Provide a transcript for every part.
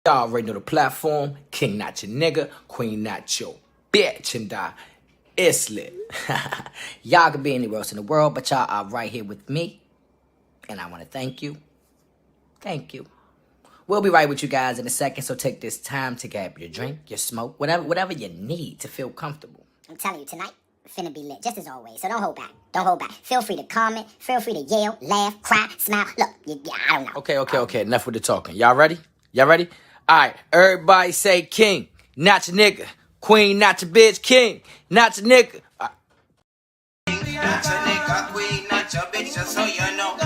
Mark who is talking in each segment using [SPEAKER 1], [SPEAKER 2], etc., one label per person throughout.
[SPEAKER 1] Y'all already know the platform. King not your nigga, queen not your bitch, and it's lit. Y'all could be anywhere else in the world, but y'all are right here with me. And I want to thank you. Thank you. We'll be right with you guys in a second, so take this time to grab your drink, your smoke, whatever you need to feel comfortable.
[SPEAKER 2] I'm telling you, tonight, finna be lit, just as always. So don't hold back. Don't hold back. Feel free to comment. Feel free to yell, laugh, cry, smile. Look, I don't know.
[SPEAKER 1] Okay. Enough with the talking. Y'all ready? All right, everybody say king, not your nigga. Queen, not your bitch. King, not your nigga.
[SPEAKER 3] Not your nigga, queen, not your bitch, just so you know.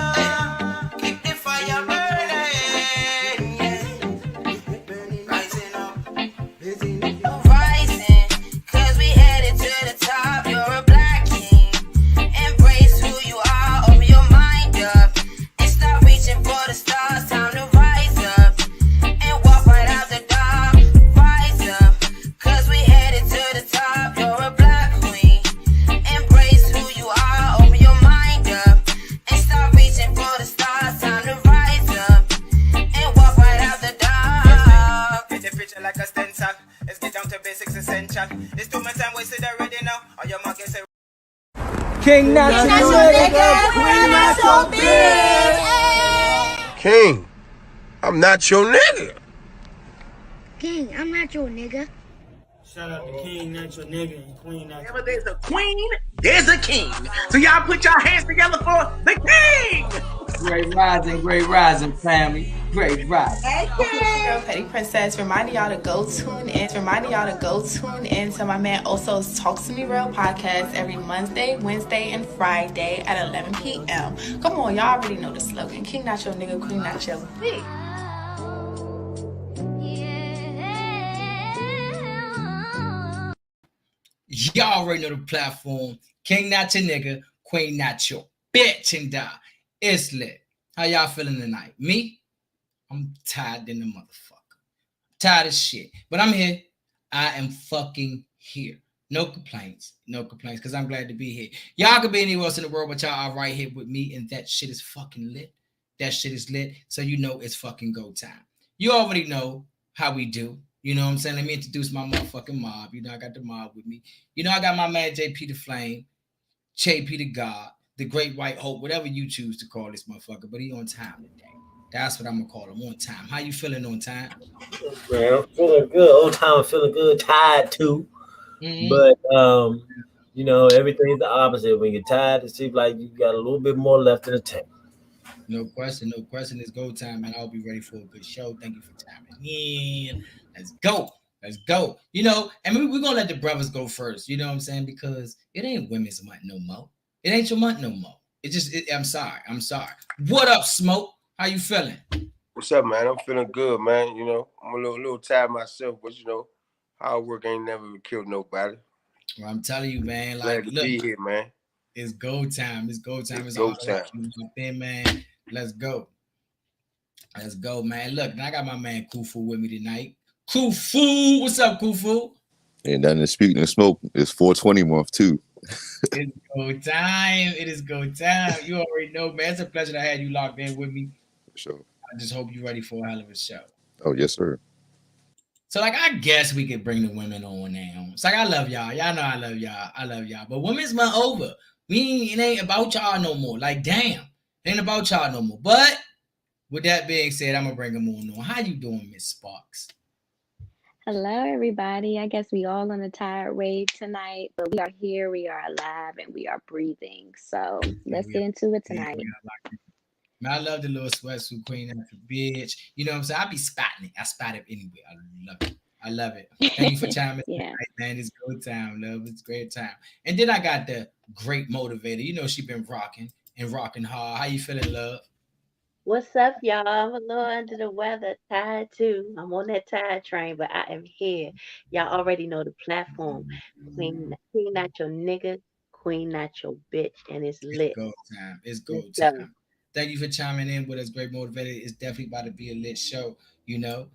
[SPEAKER 3] Keep the fire burning, yeah. Rising up, rising, cause we headed to the top. You're a black king. Embrace who you are, open your mind up, and stop reaching for the stars. Time to rise up and walk right out the door. Rise up, cause we headed to the top. You're a black queen. Embrace who you are, open your mind up, and stop reaching for the stars. Time to rise up and walk right out the door. Paint the picture like a stencil. Let's get down to basics essential. It's too much time wasted already now. All your markets say
[SPEAKER 1] King, not your nigga.
[SPEAKER 2] Queen, not your bitch.
[SPEAKER 4] King, I'm not your nigga.
[SPEAKER 5] King, I'm not your nigga.
[SPEAKER 6] Shout out to King, not your nigga, and Queen, not your
[SPEAKER 7] Whenever there's a queen, there's a king. So y'all put your hands together for the king.
[SPEAKER 1] Great rising, family. Great rising.
[SPEAKER 8] Girl, Petty Princess, reminding y'all to go tune in to my man Oso's Talk to Me Real podcast every Monday, Wednesday, and Friday at 11 p.m. Come on, y'all already know the slogan. King not your nigga, queen not your bitch.
[SPEAKER 1] Y'all already know the platform. King, not your nigga. Queen, not your bitch, and it's lit. How y'all feeling tonight? Me? I'm tired than the motherfucker. Tired as shit. But I'm here. I am fucking here. No complaints, because I'm glad to be here. Y'all could be anywhere else in the world, but y'all are right here with me, and that shit is fucking lit. That shit is lit, so you know it's fucking go time. You already know how we do. You know what I'm saying? Let me introduce my motherfucking mob. You know, I got the mob with me. You know, I got my man JP the Flame, JP the God, the Great White Hope, whatever you choose to call this motherfucker, but he on time today. That's what I'm gonna call him, on time. How you feeling on time?
[SPEAKER 9] Man, I'm feeling good. Old time, feeling good. Tired too, but you know, everything's the opposite. When you're tired, it seems like you got a little bit more left in the tank.
[SPEAKER 1] No question. It's go time, man. I'll be ready for a good show. Thank you for timing in. Let's go. You know, and we're gonna let the brothers go first. You know what I'm saying? Because it ain't women's month no more. It ain't your month no more. I'm sorry. What up, Smoke? How you feeling?
[SPEAKER 4] What's up, man? I'm feeling good, man. You know, I'm a little tired myself, but you know, hard work ain't never killed nobody.
[SPEAKER 1] Well, I'm telling you, man.
[SPEAKER 4] Glad to be here, man.
[SPEAKER 1] It's go time. It's
[SPEAKER 4] go time.
[SPEAKER 1] Man. Let's go, man. Look, I got my man Kufu with me tonight. Kufu, what's up, Kufu?
[SPEAKER 10] And then speaking of Smoke, it's 420 month too.
[SPEAKER 1] It's go time. It is go time. You already know, man. It's a pleasure to have you locked in with me.
[SPEAKER 10] For sure.
[SPEAKER 1] I just hope you're ready for a hell of a show.
[SPEAKER 10] Oh, yes, sir.
[SPEAKER 1] So, I guess we could bring the women on now. It's I love y'all. Y'all know I love y'all. But women's month over. It ain't about y'all no more. Damn. It ain't about y'all no more. But with that being said, I'm going to bring them on. How you doing, Miss Sparks?
[SPEAKER 11] Hello, everybody. I guess we all on a tired wave tonight, but we are here, we are alive, and we are breathing. So let's get into it tonight.
[SPEAKER 1] Man, I love the little sweatsuit queen after bitch. You know what I'm saying? I be spotting it. I spot it anyway. I love it. Thank you for chiming in tonight, man. It's good time, love. It's great time. And then I got the great motivator. You know she been rocking hard. How you feeling, love?
[SPEAKER 12] What's up, y'all? I'm a little under the weather, tired too. I'm on that tired train, but I am here. Y'all already know the platform. Queen not your nigga, queen not your bitch, and it's lit.
[SPEAKER 1] It's go time. Thank you for chiming in with us, great motivator. It's definitely about to be a lit show, you know.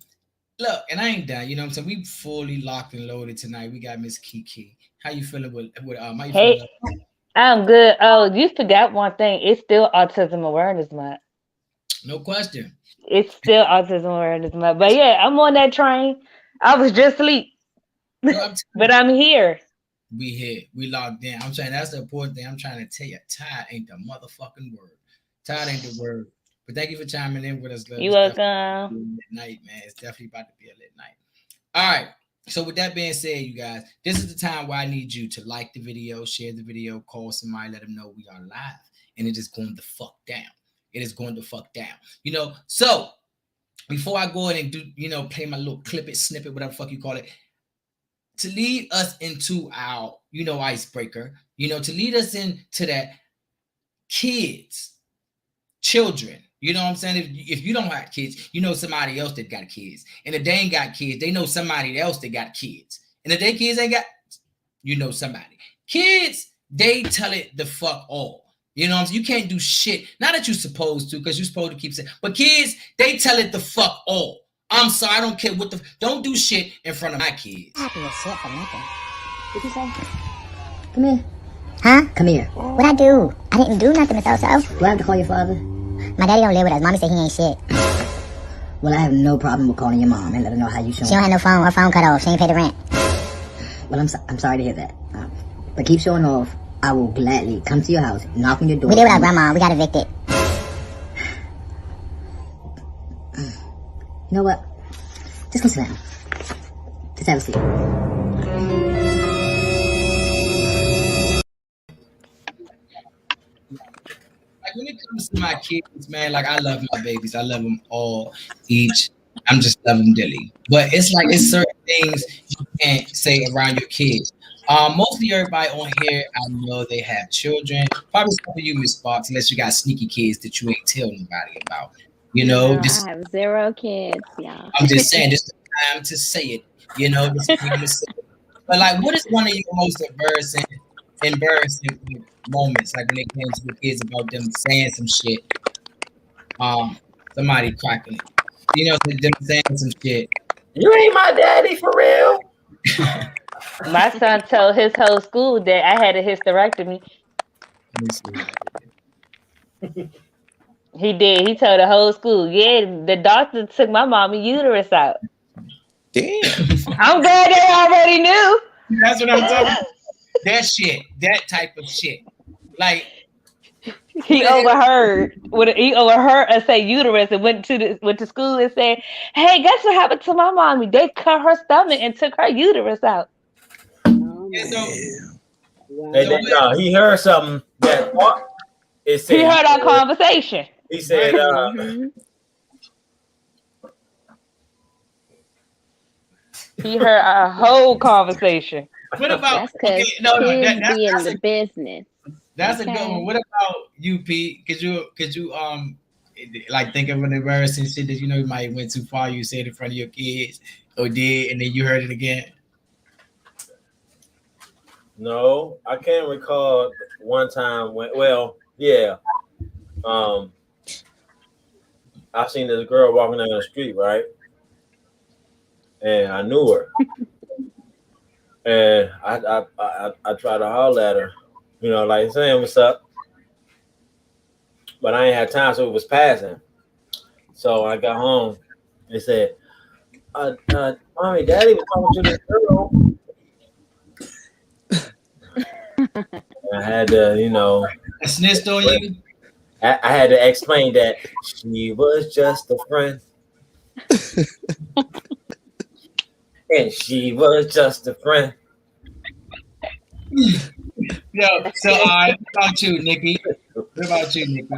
[SPEAKER 1] Look, and I ain't done, you know what I'm saying? We fully locked and loaded tonight. We got Miss Kiki. How you feeling with how you
[SPEAKER 13] feeling? I'm good. Oh, you forgot one thing. It's still Autism Awareness Month.
[SPEAKER 1] No question.
[SPEAKER 13] It's still autism awareness month. But yeah, I'm on that train. I was just asleep. But I'm here.
[SPEAKER 1] We here. We logged in. I'm saying that's the important thing. I'm trying to tell you. Tired ain't the motherfucking word. Tired ain't the word. But thank you for chiming in with us. Love.
[SPEAKER 13] You welcome.
[SPEAKER 1] Night, man. It's definitely about to be a lit night. All right. So with that being said, you guys, this is the time where I need you to like the video, share the video, call somebody, let them know we are live, and it is going to fuck down. It is going to fuck down. You know, so before I go in and do, you know, play my little clip it, snippet, whatever the fuck you call it, to lead us into our, you know, icebreaker, you know, to lead us into that kids, children, you know what I'm saying? If you don't have kids, you know somebody else that got kids. And if they ain't got kids, they know somebody else that got kids. And if their kids ain't got, you know somebody. Kids, they tell it the fuck all. You know what I'm saying? You can't do shit. Not that you're supposed to, because you're supposed to keep saying, but kids, they tell it the fuck all. I'm sorry, I don't care what the, don't do shit in front of my kids.
[SPEAKER 2] Happy as shit for nothing. What'd you say? Come here. Huh? Come here. What'd I do? I didn't do nothing, Miss Oso. Do I have to call your father? My daddy don't live with us. Mommy said he ain't shit.
[SPEAKER 14] Well, I have no problem with calling your mom and let her know how you showing.
[SPEAKER 2] She don't have no phone. Her phone cut off. She ain't pay the rent.
[SPEAKER 14] Well, I'm sorry to hear that. But keep showing off. I will gladly come to your house, knock on your door.
[SPEAKER 2] We did with our grandma. We got evicted.
[SPEAKER 14] You know what? Just go sit down. Just have a seat.
[SPEAKER 1] Like when it comes to my kids, man, like I love my babies. I love them all, each. I'm just loving Dilly. But it's like it's certain things you can't say around your kids. Mostly everybody on here, I know they have children. Probably some of you, Miss Sparks, unless you got sneaky kids that you ain't tell nobody about. You know,
[SPEAKER 11] No, I have 0 kids, y'all.
[SPEAKER 1] I'm just saying, this is the time to say it. You know, this is the time to say it. But like, what is one of your most embarrassing moments? Like when it came to the kids about them saying some shit. Somebody cracking it. You know, them saying some shit.
[SPEAKER 9] You ain't my daddy for real.
[SPEAKER 13] My son told his whole school that I had a hysterectomy. He did. He told the whole school, yeah, the doctor took my mommy uterus out.
[SPEAKER 10] Damn.
[SPEAKER 13] I'm glad they already knew.
[SPEAKER 1] That's what I'm talking about. That shit. That type of shit. Like,
[SPEAKER 13] he overheard us say uterus and went to school and said, hey, guess what happened to my mommy? They cut her stomach and took her uterus out.
[SPEAKER 9] He heard something that it said,
[SPEAKER 13] he heard our conversation.
[SPEAKER 9] He said,
[SPEAKER 13] he heard our whole conversation.
[SPEAKER 1] What about
[SPEAKER 11] that's
[SPEAKER 1] that's
[SPEAKER 11] be in the business.
[SPEAKER 1] That's a good one. What about you, Pete? Could you like think of an embarrassing shit that you know you might went too far, you said in front of your kids or did, and then you heard it again?
[SPEAKER 9] No, I can't recall one time when. Well, yeah, I seen this girl walking down the street, right, and I knew her, and I tried to holler at her, you know, like saying what's up, but I ain't had time, so it was passing. So I got home and said, "Mommy, Daddy was talking to this girl." I had to, you know,
[SPEAKER 1] I snitched on you.
[SPEAKER 9] I had to explain that she was just a friend, and she was just a friend.
[SPEAKER 1] Yo, so what about you, Nikki? What about you, Nikki?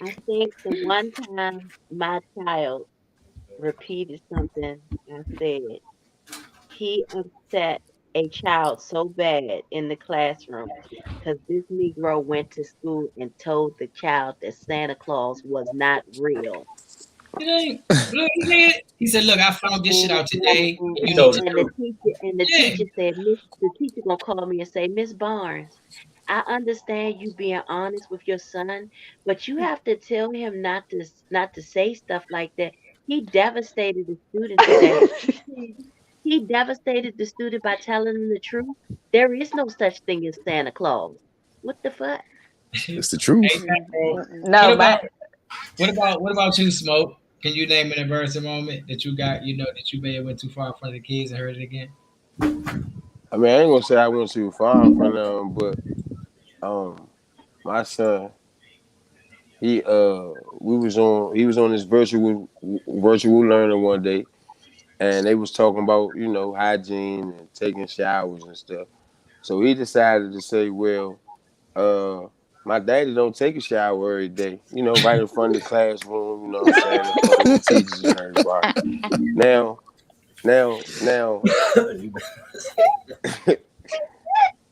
[SPEAKER 12] I think the one time my child repeated something I said, he upset a child so bad in the classroom because this Negro went to school and told the child that Santa Claus was not real.
[SPEAKER 1] He said, "Look, I found this shit out today."
[SPEAKER 12] And the teacher said, the teacher gonna call me and say, Miss Barnes, I understand you being honest with your son, but you have to tell him not to say stuff like that. He devastated the student today. He devastated the student by telling him the truth. There is no such thing as Santa Claus. What the fuck?
[SPEAKER 10] It's the truth.
[SPEAKER 13] No,
[SPEAKER 1] What about you, Smoke? Can you name an embarrassing moment that you got? You know that you may have went too far in front of the kids and heard it again.
[SPEAKER 4] I mean, I ain't gonna say I went too far in front of him, but my son, he was on this virtual learning one day, and they was talking about, you know, hygiene and taking showers and stuff. So he decided to say, well, my daddy don't take a shower every day, you know, right in front of the classroom, you know what I'm saying, in front of the teachers and everybody. Now,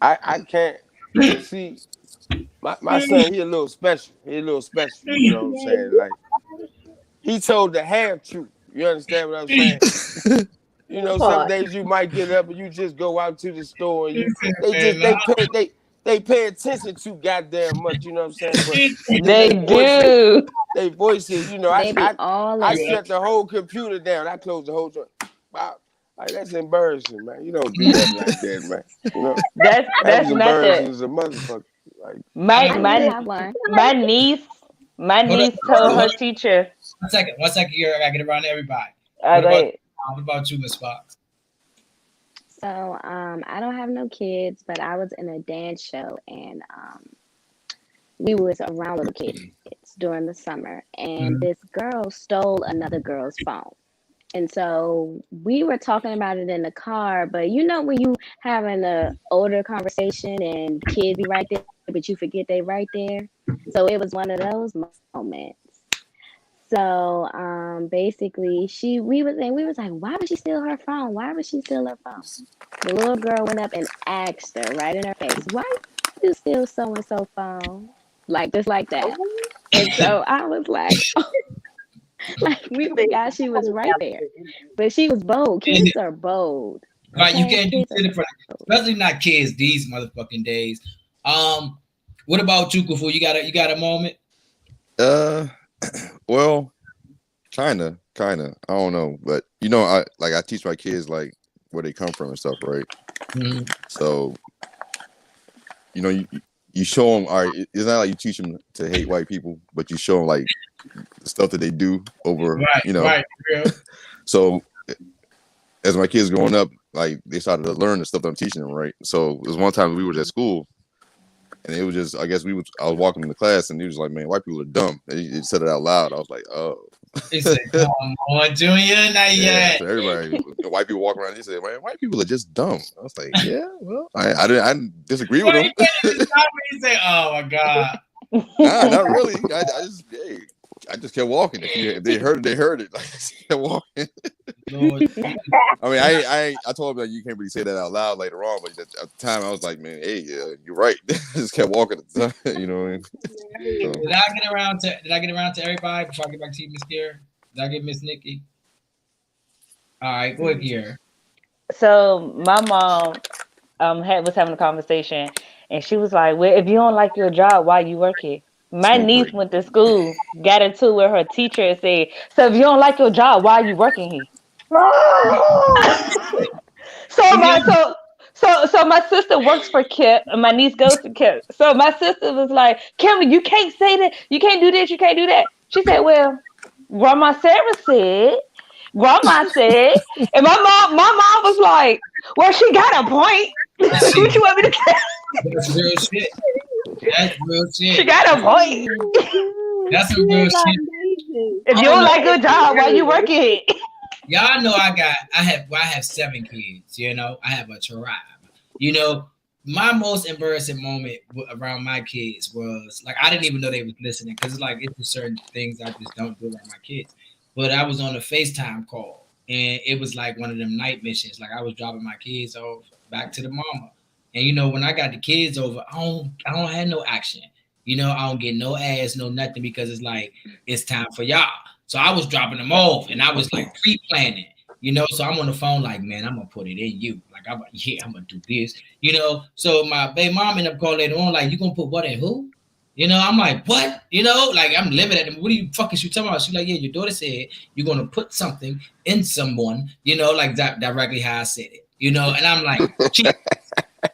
[SPEAKER 4] I can't see my son. He a little special. You know what I'm saying? Like, he told the half truth. You understand what I'm saying? You know, some days you might get up and you just go out to the store and they pay attention to goddamn much. You know what I'm saying? But
[SPEAKER 13] they do.
[SPEAKER 4] They voices. You know, I
[SPEAKER 11] all
[SPEAKER 4] shut the whole computer down. I closed the whole joint. Wow. Like, that's embarrassing, man. You don't do that like that, man. You know?
[SPEAKER 13] That's
[SPEAKER 4] embarrassing as a motherfucker. Like,
[SPEAKER 13] my niece told her teacher.
[SPEAKER 1] One second here. I gotta get around to everybody. What about you, Miss Fox?
[SPEAKER 11] So I don't have no kids, but I was in a dance show and we was around little kids during the summer, and this girl stole another girl's phone. And so we were talking about it in the car, but you know when you having an older conversation and kids be right there, but you forget they right there. So it was one of those moments. So basically we was like, why would she steal her phone? Why would she steal her phone? The little girl went up and asked her right in her face, why did you steal so-and-so phone? Like just like that. And so I was like, oh. Like we forgot she was right there, but she was bold. Kids are bold.
[SPEAKER 1] Right, you can't do it for, especially not kids these motherfucking days. What about you, Kufu? You got a moment?
[SPEAKER 10] Well, kinda. I don't know, but you know, I teach my kids like where they come from and stuff, right? Mm-hmm. So, you know, you show them. All right, it's not like you teach them to hate white people, but you show them like the stuff that they do over, you know. Right. So, as my kids growing up, like they started to learn the stuff that I'm teaching them, right? So it was one time we were at school, and it was just, I was walking in the class, and he was like, "Man, white people are dumb." And he said it out loud. I was like, "Oh."
[SPEAKER 1] He said, "Come on, Junior, not yet."
[SPEAKER 10] So everybody, white people walking around. He said, "Man, white people are just dumb." I was like, "Yeah, well, I didn't disagree with him."
[SPEAKER 1] He said, "Oh my god."
[SPEAKER 10] Nah, not really. I just kept walking. If they heard it, they heard it. Like, I just kept walking. I mean, I told him that you can't really say that out loud later on, but at the time I was like, man, hey, you're right. I just kept walking at the time, you know what I mean? So.
[SPEAKER 1] Did I get around to everybody before I get back to you, Miss Kiera? Did I get Miss Nikki? All right, go ahead, Kiera.
[SPEAKER 13] So my mom was having a conversation, and she was like, well, if you don't like your job, why you work here? My niece went to school, got into it with her teacher, and said, so if you don't like your job, why are you working here? So my sister works for Kip, and my niece goes to Kip. So my sister was like, Kimberly, you can't say that. You can't do this. You can't do that. She said, well, Grandma Sarah said, and my mom was like, well, she got a point. What you want me to say?
[SPEAKER 1] That's real shit.
[SPEAKER 13] She got a point.
[SPEAKER 1] That's some real shit.
[SPEAKER 13] If you don't like your job, why you working?
[SPEAKER 1] Y'all know I have 7 kids. You know, I have a tribe. You know, my most embarrassing moment around my kids was like I didn't even know they was listening because it's like it's just certain things I just don't do around my kids. But I was on a FaceTime call and it was like one of them night missions. Like I was dropping my kids off back to the mama. And you know, when I got the kids over, I don't have no action. You know, I don't get no ass, no nothing because it's like it's time for y'all. So I was dropping them off and I was like pre-planning, you know. So I'm on the phone like, man, I'm gonna put it in you. Like I'm gonna do this, you know. So my baby mom ended up calling later on, like, you gonna put what in who? You know, I'm like, what? You know, like I'm living at them. What are you fucking you talking about? She's like, yeah, your daughter said you're gonna put something in someone, you know, like that directly how I said it, you know. And I'm like,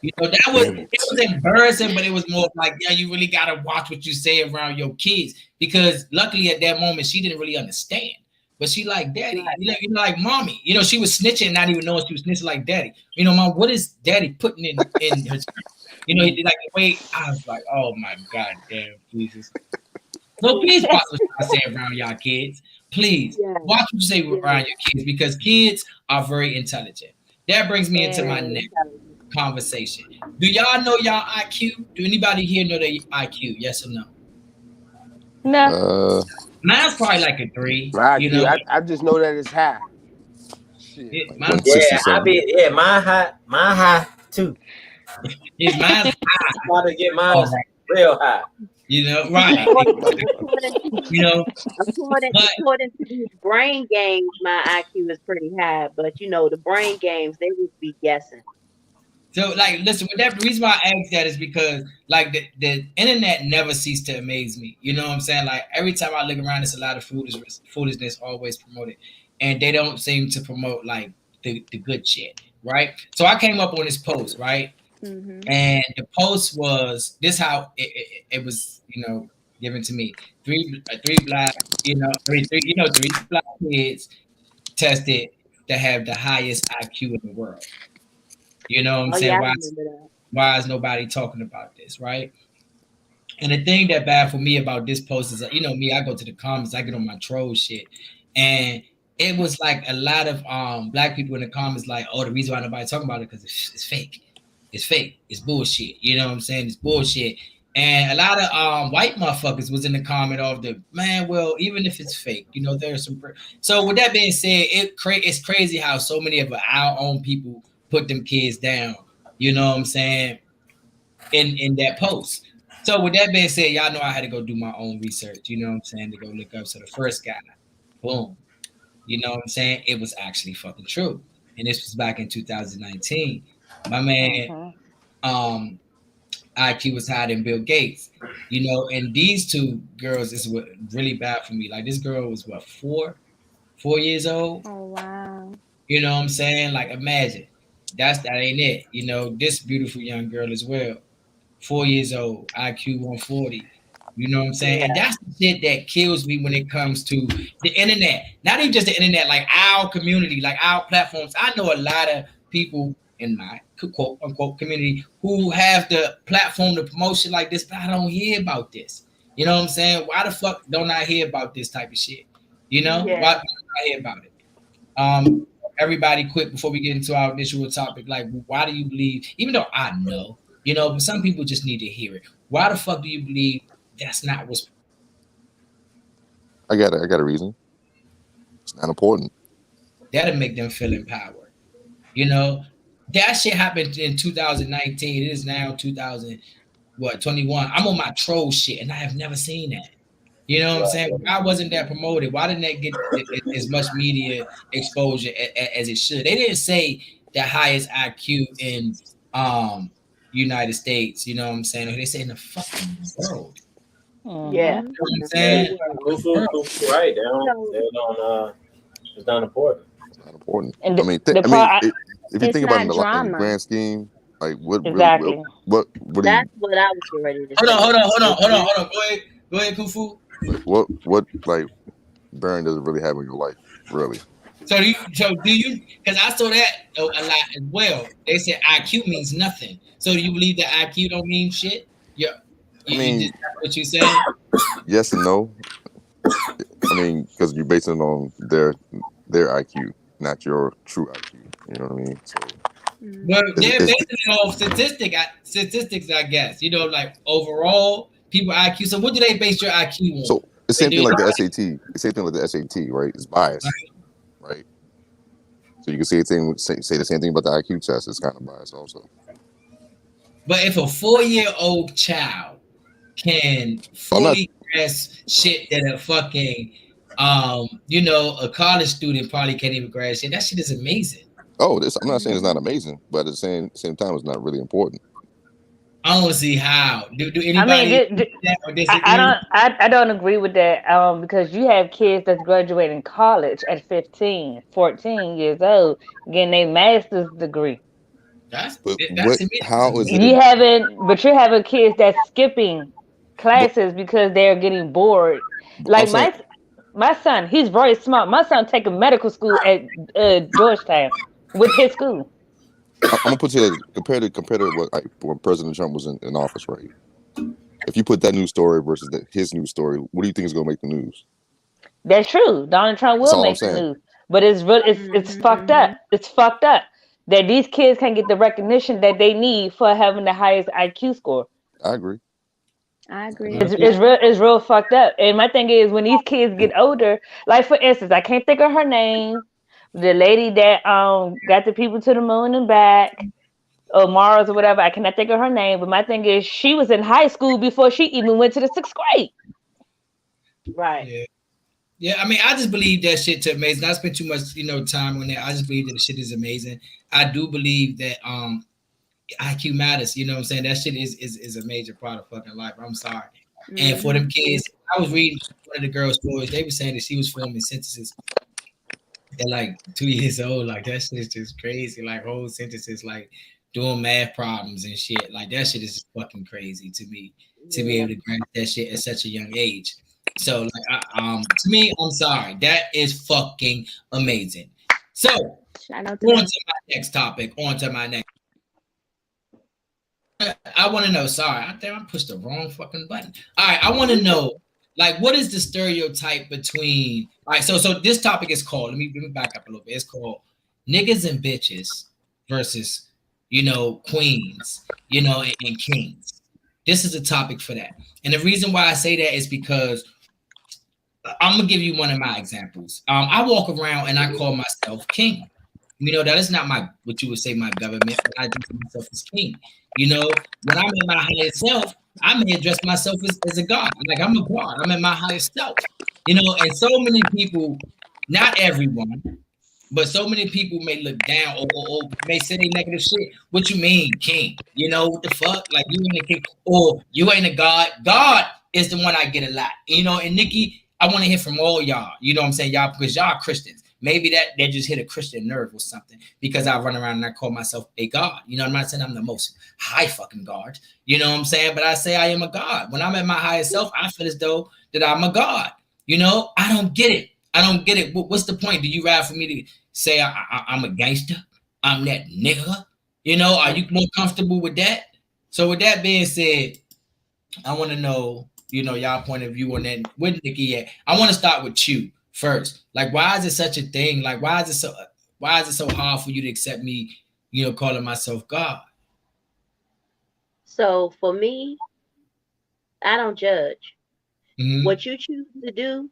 [SPEAKER 1] You know, it was embarrassing, but it was more like, yeah, you really gotta watch what you say around your kids, because luckily at that moment she didn't really understand. But she like, daddy, you know, like mommy. You know, she was snitching, not even knowing she was snitching like daddy. You know, mom, what is daddy putting in her? You know, he did like the way I was like, oh my god, damn, Jesus. So please watch what you say around y'all kids. Please watch what you say around your kids, because kids are very intelligent. That brings me into my next conversation. Do y'all know y'all IQ? Do anybody here know their IQ? Yes or no?
[SPEAKER 13] No.
[SPEAKER 1] Mine's probably like a 3.
[SPEAKER 4] My IQ,
[SPEAKER 1] You know,
[SPEAKER 4] I just know that it's high.
[SPEAKER 1] Shit.
[SPEAKER 9] Mine high too.
[SPEAKER 1] Yeah, mine's high.
[SPEAKER 9] I want to get mine real high.
[SPEAKER 1] You know, right? You know,
[SPEAKER 12] according to these brain games, my IQ is pretty high. But you know, the brain games, they would be guessing.
[SPEAKER 1] So, like, listen, the reason why I ask that is because, like, the internet never ceased to amaze me. You know what I'm saying? Like, every time I look around, there's a lot of foolishness always promoted. And they don't seem to promote, like, the good shit, right? So I came up on this post, right? Mm-hmm. And the post was, this how it was, you know, given to me. Three black kids tested to have the highest IQ in the world. You know what I'm saying? Why is nobody talking about this, right? And the thing that baffled me about this post is, you know me, I go to the comments, I get on my troll shit. And it was like a lot of black people in the comments like, oh, the reason why nobody talking about it because it's fake. It's fake. It's bullshit. You know what I'm saying? It's bullshit. And a lot of white motherfuckers was in the comment of the, man, well, even if it's fake, you know, there's some. So with that being said, it's crazy how so many of our own people put them kids down, you know what I'm saying, in that post. So with that being said, y'all know I had to go do my own research, you know what I'm saying, to go look up. So the first guy, boom, you know what I'm saying, it was actually fucking true. And this was back in 2019. My man, IQ was higher than Bill Gates, you know, and these two girls is what really bad for me. Like, this girl was what, 4 years old?
[SPEAKER 11] Oh, wow.
[SPEAKER 1] You know what I'm saying? Like, imagine. That ain't it. You know, this beautiful young girl as well, 4 years old, IQ 140. You know what I'm saying? Yeah. And that's the shit that kills me when it comes to the internet. Not even just the internet, like our community, like our platforms. I know a lot of people in my quote unquote community who have the platform to promote shit like this, but I don't hear about this. You know what I'm saying? Why the fuck don't I hear about this type of shit? You know? Yeah. Why don't I hear about it? Everybody quick before we get into our initial topic, like, why do you believe, even though I know, you know, but some people just need to hear it. Why the fuck do you believe that's not what's...
[SPEAKER 10] I got a reason. It's not important.
[SPEAKER 1] That'll make them feel empowered. You know, that shit happened in 2019. It is now 2021. I'm on my troll shit and I have never seen that. You know what I'm saying? Why wasn't that promoted? Why didn't that get as much media exposure as it should? They didn't say the highest IQ in United States. You know what I'm saying? They say in the fucking world.
[SPEAKER 12] Yeah.
[SPEAKER 1] You know what I'm saying?
[SPEAKER 9] Right. It's not important.
[SPEAKER 10] It's not important.
[SPEAKER 13] And
[SPEAKER 10] I mean, if you think about it in the grand scheme, like what
[SPEAKER 13] exactly?
[SPEAKER 10] What
[SPEAKER 12] that's what I was ready to say.
[SPEAKER 1] Hold on. Go ahead, Kufu.
[SPEAKER 10] Like, what like bearing does it really have in your life, really?
[SPEAKER 1] So do you? Because I saw that a lot as well. They said IQ means nothing. So do you believe that IQ don't mean shit? Yeah.
[SPEAKER 10] I mean,
[SPEAKER 1] what you saying?
[SPEAKER 10] Yes and no. I mean, because you're basing it on their IQ, not your true IQ. You know what I mean? So,
[SPEAKER 1] well, they're basing it on statistics, I guess. You know, like overall people IQ. So what do they base your IQ on?
[SPEAKER 10] So the same thing like the SAT. The same thing like the SAT, right? It's biased, right? So you can say the same thing about the IQ test. It's kind of biased also.
[SPEAKER 1] But if a 4-year-old child can fully grasp shit that a fucking you know, a college student probably can't even grasp shit, that shit is amazing.
[SPEAKER 10] Oh, I'm not saying it's not amazing, but at the same time, it's not really important.
[SPEAKER 1] I don't see how. Do anybody?
[SPEAKER 13] I don't agree with that. Because you have kids that's graduating college at 15, 14 years old, getting a master's degree.
[SPEAKER 10] But how is it?
[SPEAKER 13] You're having kids that's skipping classes because they're getting bored. Like my son, he's very smart. My son taking medical school at Georgetown with his school.
[SPEAKER 10] I'm gonna put it compared to what when President Trump was in office, right? If you put that news story versus his news story, what do you think is gonna make the news?
[SPEAKER 13] That's true. Donald Trump will make the news, but it's fucked up. It's fucked up that these kids can't get the recognition that they need for having the highest IQ score.
[SPEAKER 10] I agree.
[SPEAKER 13] It's real fucked up. And my thing is, when these kids get older, like for instance, I can't think of her name, the lady that got the people to the moon and back, or Mars or whatever. I cannot think of her name, but my thing is, she was in high school before she even went to the 6th grade.
[SPEAKER 12] Right.
[SPEAKER 1] Yeah, I mean, I just believe that shit to amazing. I spent too much, time on that. I just believe that the shit is amazing. I do believe that IQ matters. You know what I'm saying? That shit is a major part of fucking life. I'm sorry. Mm-hmm. And for them kids, I was reading one of the girls' stories. They were saying that she was forming sentences at like 2 years old. Like that shit is just crazy. Like whole sentences, like doing math problems and shit. Like that shit is just fucking crazy to me to be able to grasp that shit at such a young age. So like, to me, I'm sorry. That is fucking amazing. So on to my next topic. I want to know. Sorry, I pushed the wrong fucking button. All right, I want to know, like, what is the stereotype between? All right, so this topic is called. Let me back up a little bit. It's called niggas and bitches versus, queens, and kings. This is a topic for that, and the reason why I say that is because I'm gonna give you one of my examples. I walk around and I call myself king. That is not what you would say my government, but I address myself as king. When I'm in my highest self, I may address myself as a god. Like I'm a god. I'm in my highest self. And so many people, not everyone, but so many people may look down or may say they negative shit. What you mean, king? What the fuck? Like you ain't a king or you ain't a god. God is the one I get a lot. And Nikki, I want to hear from all y'all. You know what I'm saying? Y'all, because y'all are Christians. Maybe that just hit a Christian nerve or something because I run around and I call myself a God. I'm not saying I'm the most high fucking God. You know what I'm saying? But I say I am a God. When I'm at my highest self, I feel as though that I'm a God. I don't get it. I don't get it. What's the point? Do you rather for me to say I'm a gangster? I'm that nigga? Are you more comfortable with that? So with that being said, I want to know, y'all point of view on that. Where Nikki at? I want to start with you first. Like, why is it such a thing? Like, why is it so hard for you to accept me, calling myself God?
[SPEAKER 12] So for me, I don't judge. Mm-hmm. What you choose to do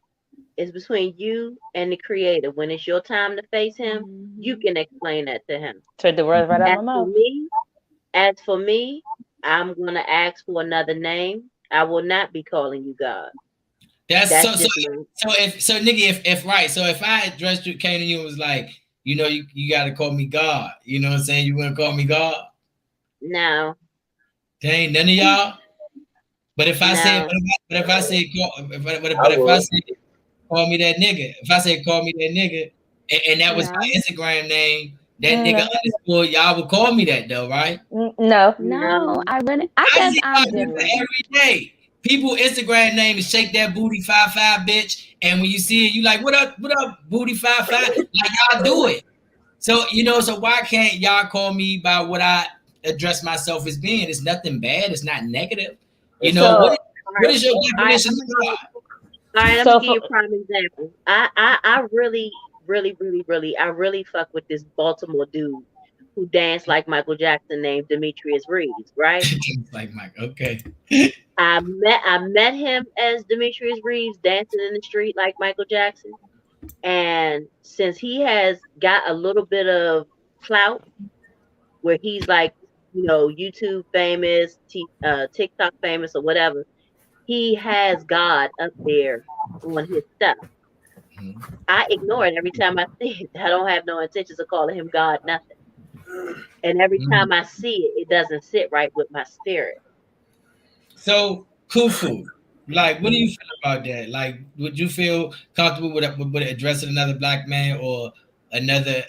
[SPEAKER 12] is between you and the creator. When it's your time to face him, you can explain that to him.
[SPEAKER 13] Take the words right out of my mouth.
[SPEAKER 12] As for me, I'm gonna ask for another name. I will not be calling you God.
[SPEAKER 1] That's so Nikki, if I addressed you, came to you and was like, you gotta call me God. You know what I'm saying? You wanna call me God?
[SPEAKER 12] No.
[SPEAKER 1] There ain't none of y'all. But if I say call me that nigga, if I say call me that nigga, and that was my Instagram name, that nigga underscore, y'all would call me that though, right?
[SPEAKER 11] No, I wouldn't. I guess I'm different.
[SPEAKER 1] Every day. People Instagram name is Shake That Booty 55 bitch, and when you see it, you like, what up, booty 55? Like y'all do it. So so why can't y'all call me by what I address myself as being? It's nothing bad. It's not negative. What is your definition of God?
[SPEAKER 12] All right, let me give you a prime example. I really fuck with this Baltimore dude who danced like Michael Jackson named Demetrius Reeves, right?
[SPEAKER 1] Like Mike, okay.
[SPEAKER 12] I met him as Demetrius Reeves dancing in the street like Michael Jackson. And since he has got a little bit of clout where he's like, YouTube famous, TikTok famous or whatever, he has God up there on his stuff. Mm-hmm. I ignore it every time I see it. I don't have no intentions of calling him God, nothing. And every time I see it, it doesn't sit right with my spirit.
[SPEAKER 1] So, Kufu, like, what do you feel about that? Like, would you feel comfortable with addressing another black man or another,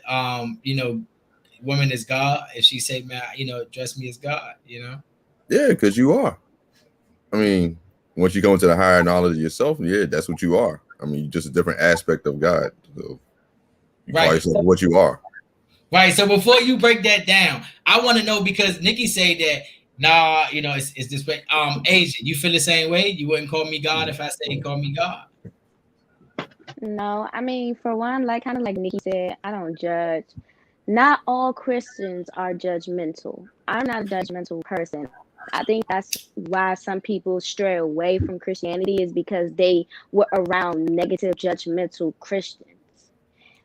[SPEAKER 1] woman is God if she say, man, dress me as God,
[SPEAKER 10] Yeah, because you are. I mean, once you go into the higher knowledge of yourself, yeah, that's what you are. I mean, just a different aspect of God. So you call yourself what you are.
[SPEAKER 1] Right. So before you break that down, I want to know, because Nikki said that, nah, it's this way. Asian, you feel the same way? You wouldn't call me God if I say call me God?
[SPEAKER 11] No, I mean, for one, kind of like Nikki said, I don't judge. Not all Christians are judgmental. I'm not a judgmental person. I think that's why some people stray away from Christianity, is because they were around negative, judgmental Christians.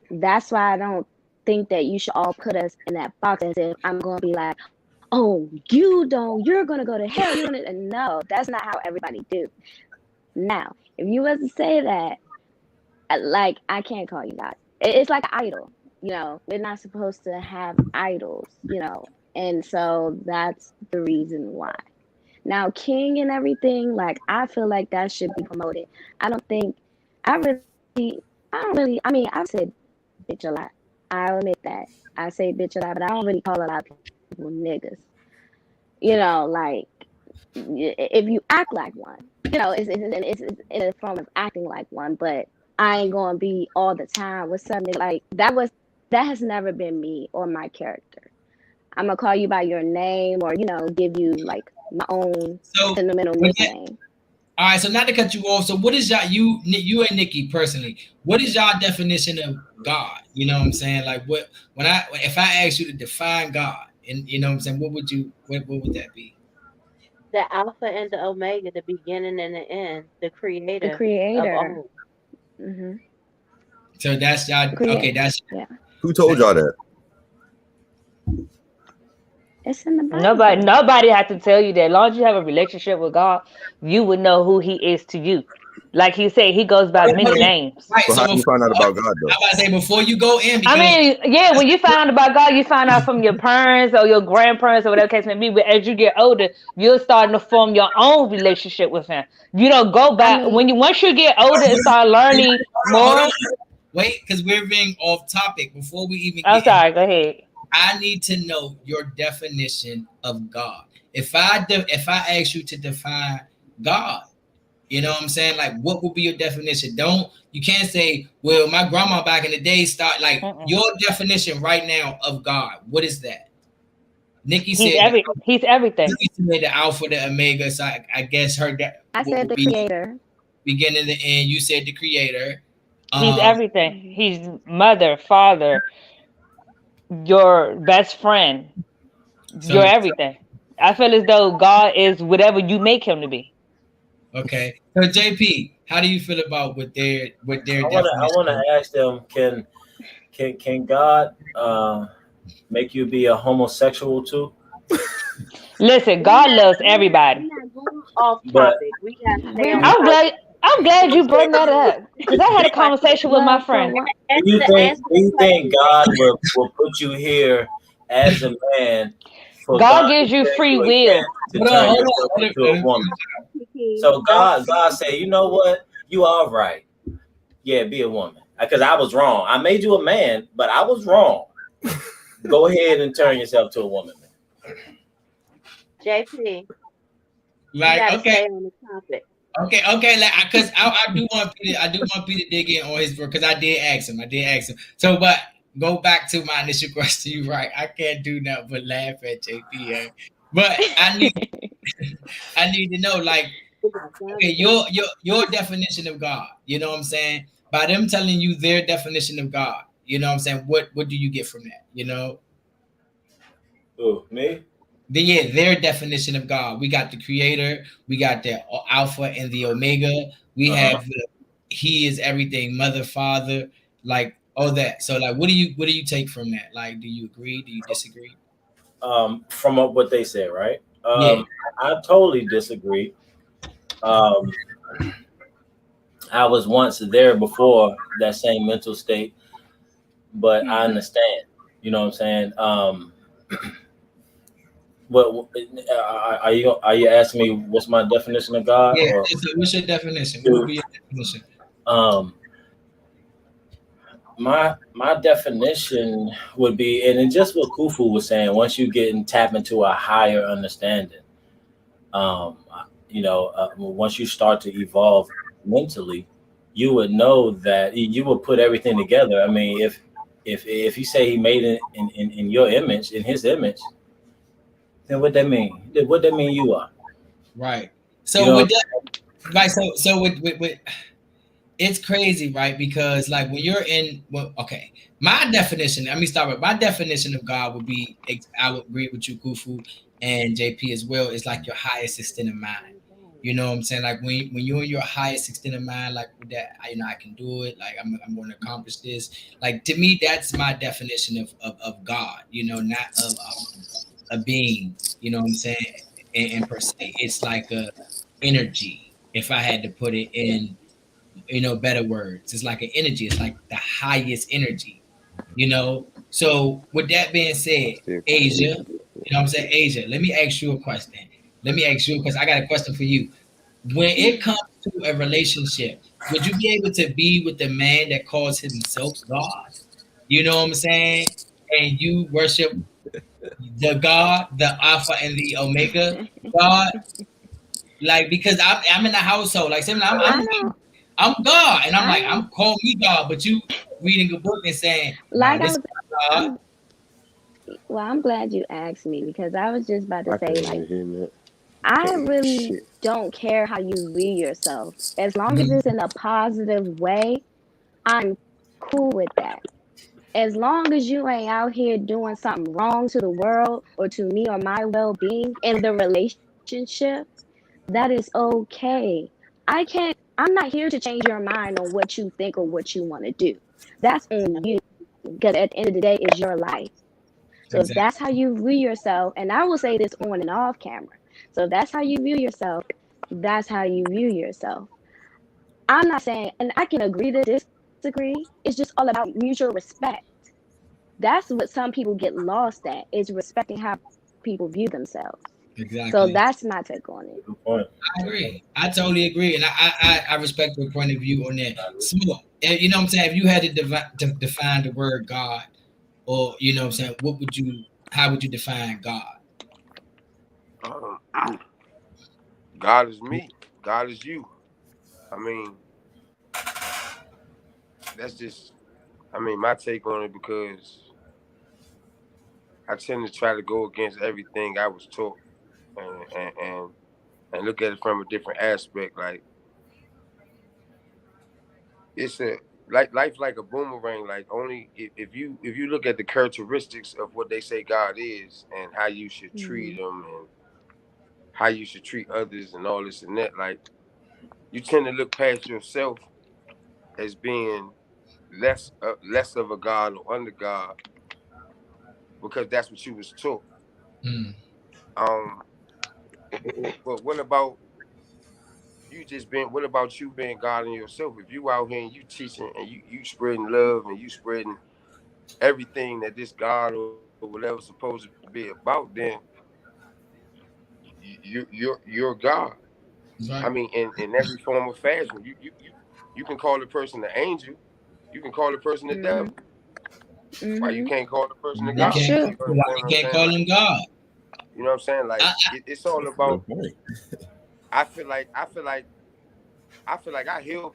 [SPEAKER 11] That's why I don't think that you should all put us in that box as if I'm going to be like, oh, you're going to go to hell. No, that's not how everybody do. Now, if you was to say that, I can't call you God. It's like an idol, we're not supposed to have idols, and so that's the reason why. Now, king and everything, I feel like that should be promoted. I've said bitch a lot. I'll admit that. I say bitch a lot, but I don't really call a lot of people niggas. If you act like one, it's in a form of acting like one, but I ain't gonna be all the time with something like that. That has never been me or my character. I'm gonna call you by your name, or give you my own sentimental nickname.
[SPEAKER 1] All right, so not to cut you off. So what is you and Nikki personally, what is y'all definition of God? You know what I'm saying? If I ask you to define God, and you know what I'm saying, what would that be?
[SPEAKER 12] The Alpha and the Omega, the beginning and the end, the creator.
[SPEAKER 11] The creator.
[SPEAKER 12] Of all.
[SPEAKER 11] Mm-hmm.
[SPEAKER 1] So that's y'all. Okay, that's
[SPEAKER 10] Who told y'all that?
[SPEAKER 11] It's in the Bible.
[SPEAKER 13] Nobody had to tell you that. As long as you have a relationship with God, you would know who He is to you. Like he said, He goes by many names.
[SPEAKER 10] Right, so how do you find out about God, though?
[SPEAKER 1] I about to say, before you go in,
[SPEAKER 13] when you find out about God, you find out from your parents or your grandparents or whatever case may be. But as you get older, you're starting to form your own relationship with Him. You don't go back once you get older and start learning more.
[SPEAKER 1] Wait, because we're being off topic. Before we even
[SPEAKER 13] I'm sorry, go ahead.
[SPEAKER 1] I need to know your definition of God. If I ask you to define God, you know what I'm saying? What would be your definition? You can't say, well, my grandma back in the day your definition right now of God. What is that? Nikki said
[SPEAKER 13] He's everything.
[SPEAKER 1] Nikki said the Alpha, the Omega. So I guess I
[SPEAKER 11] said the creator.
[SPEAKER 1] Beginning to end, you said the creator.
[SPEAKER 13] He's everything. He's mother, father, your best friend. You're everything. I feel as though God is whatever you make Him to be.
[SPEAKER 1] Okay. So JP, how do you feel about what their
[SPEAKER 9] I want to ask them, can God make you be a homosexual too?
[SPEAKER 13] Listen, God loves everybody.
[SPEAKER 12] Off topic.
[SPEAKER 13] I'm glad you brought that up, because I had a conversation with my friend.
[SPEAKER 9] Do you think God will put you here as a man?
[SPEAKER 13] God gives you free will
[SPEAKER 9] to turn yourself into a woman. So God said, you know what? You all right. Yeah, be a woman. Because I was wrong. I made you a man, but I was wrong. Go ahead and turn yourself to a woman.
[SPEAKER 12] JP. Stay on the topic.
[SPEAKER 1] Okay, because I do want Peter to dig in on his work, because I did ask him. So, but go back to my initial question. You're right. I can't do nothing but laugh at JP. But I need to know, okay, your definition of God. You know what I'm saying? By them telling you their definition of God, you know what I'm saying? What do you get from that?
[SPEAKER 9] Who, me?
[SPEAKER 1] Their definition of God. We got the creator, we got the Alpha and the Omega, we have He is everything, mother, father, all that. So what do you take from that? Do you agree? Do you disagree?
[SPEAKER 9] From what they said, right? I totally disagree. I was once there before that same mental state, but I understand. You know what I'm saying? What are you asking me? What's my definition of God?
[SPEAKER 1] Yeah. What's your definition? What would be your definition?
[SPEAKER 9] my definition would be, and it's just what Kufu was saying. Once you get and tap into a higher understanding, once you start to evolve mentally, you would know that you would put everything together. I mean, if you say he made it in your image, in his image, then what that mean? What that mean you are?
[SPEAKER 1] Right. So with that, right. So with it's crazy, right? Because like when you're in, okay, my definition. Let me start with my definition of God would be. I would agree with you, Kufu, and JP as well. It's like your highest extent of mind. You know what I'm saying? Like when you're in your highest extent of mind, like with that, I can do it. Like I'm going to accomplish this. Like to me, that's my definition of God. Not of a being. You know what I'm saying? And per se, it's like a energy. If I had to put it in, better words, it's like an energy. It's like the highest energy. So with that being said, Asia, Asia, let me ask you a question. I got a question for you. When it comes to a relationship, would you be able to be with the man that calls himself God? You know what I'm saying? And you worship the God, the Alpha and the Omega God? Like, because I'm in the household. Like, I'm God, and I'm calling me God, but you reading a book and saying,
[SPEAKER 11] like
[SPEAKER 1] this is God.
[SPEAKER 11] Well, I'm glad you asked me, because I was just about to say, like, I really don't care how you view yourself. As long as it's in a positive way, I'm cool with that. As long as you ain't out here doing something wrong to the world or to me or my well-being in the relationship, that is okay. I'm not here to change your mind on what you think or what you want to do. That's on you, because at the end of the day, it's your life. So if that's how you view yourself, and I will say this on and off camera. So if that's how you view yourself, that's how you view yourself. I'm not saying, and I can agree to disagree. It's just all about mutual respect. That's what some people get lost at, is respecting how people view themselves.
[SPEAKER 1] Exactly.
[SPEAKER 11] So that's my take on it.
[SPEAKER 1] I agree. I totally agree, and I respect your point of view on that. Small. You know what I'm saying? If you had to define the word God, or you know what I'm saying, how would you define God?
[SPEAKER 4] God is me. God is you. I mean, that's just, my take on it, because I tend to try to go against everything I was taught and look at it from a different aspect. Like, it's life like a boomerang. Like, only if you look at the characteristics of what they say God is, and how you should treat them, and how you should treat others, and all this and that, like, you tend to look past yourself as being less of a God or under God, because that's what you was taught. But what about you being God in yourself? If you out here and you teaching and you spreading love, and you spreading everything that this God or whatever is supposed to be about, then you're God. Right. I mean, in every form of fashion. You can call the person the angel, you can call the person the devil. Why you can't call the person the God?
[SPEAKER 1] You can't call him God.
[SPEAKER 4] You know what I'm saying? Like, it's all about. I feel like I heal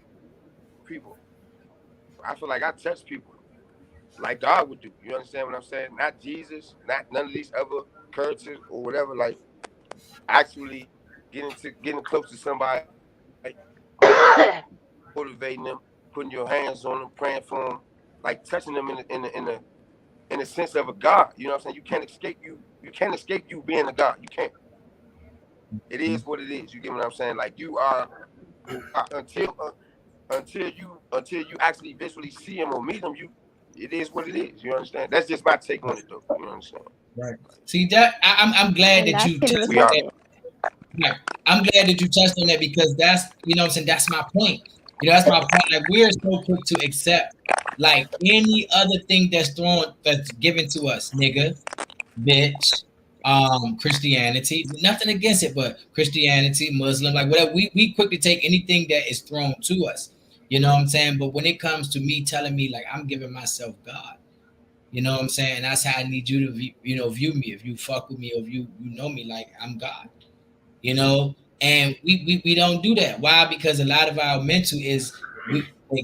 [SPEAKER 4] people. I feel like I touch people like God would do. You understand what I'm saying? Not Jesus, not none of these other characters or whatever. Like, actually getting close to somebody, motivating them, putting your hands on them, praying for them, like touching them in the sense of a God. You know what I'm saying? You can't escape you being a God. You can't. It is what it is. You get what I'm saying? Like, you are until you actually visually see him or meet him, it is what it is. You understand? That's just my take on it, though. You understand?
[SPEAKER 1] Right. See that I'm glad that you touched on that. Right. I'm glad that you touched on that, because that's, you know what I'm saying, that's my point. That's my point. Like, we're so quick to accept like any other thing that's given to us, nigga, bitch, Christianity, nothing against it, but Christianity, Muslim, like whatever, we quickly take anything that is thrown to us. You know what I'm saying? But when it comes to me telling me like I'm giving myself God, you know what I'm saying? That's how I need you to view me. If you fuck with me, or if you know me, like I'm God, you know. And we don't do that. Why? Because a lot of our mental is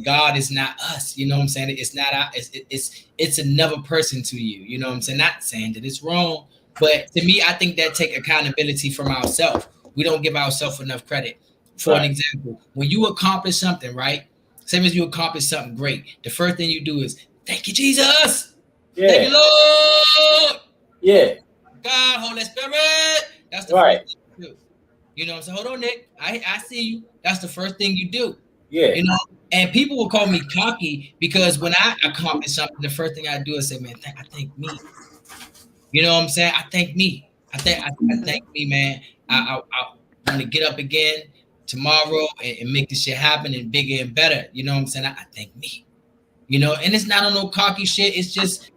[SPEAKER 1] God is not us. You know what I'm saying? It's not our, it's another person to you. You know what I'm saying? Not saying that it's wrong, but to me, I think that take accountability from ourselves. We don't give ourselves enough credit. For an example, when you accomplish something, right? Same as you accomplish something great, the first thing you do is thank you, Jesus.
[SPEAKER 9] Yeah.
[SPEAKER 1] Thank you, Lord.
[SPEAKER 9] Yeah.
[SPEAKER 1] God, Holy Spirit. That's the
[SPEAKER 9] right.
[SPEAKER 1] first thing you do. You know what I'm saying? Hold on, Nick. I see you. That's the first thing you do.
[SPEAKER 9] Yeah.
[SPEAKER 1] You know, and people will call me cocky because when I accomplish something, the first thing I do is say, man, I thank me. You know what I'm saying? I thank me. I thank me, man. I want to get up again tomorrow and make this shit happen and bigger and better. You know what I'm saying? I thank me. You know, and it's not on no cocky shit. It's just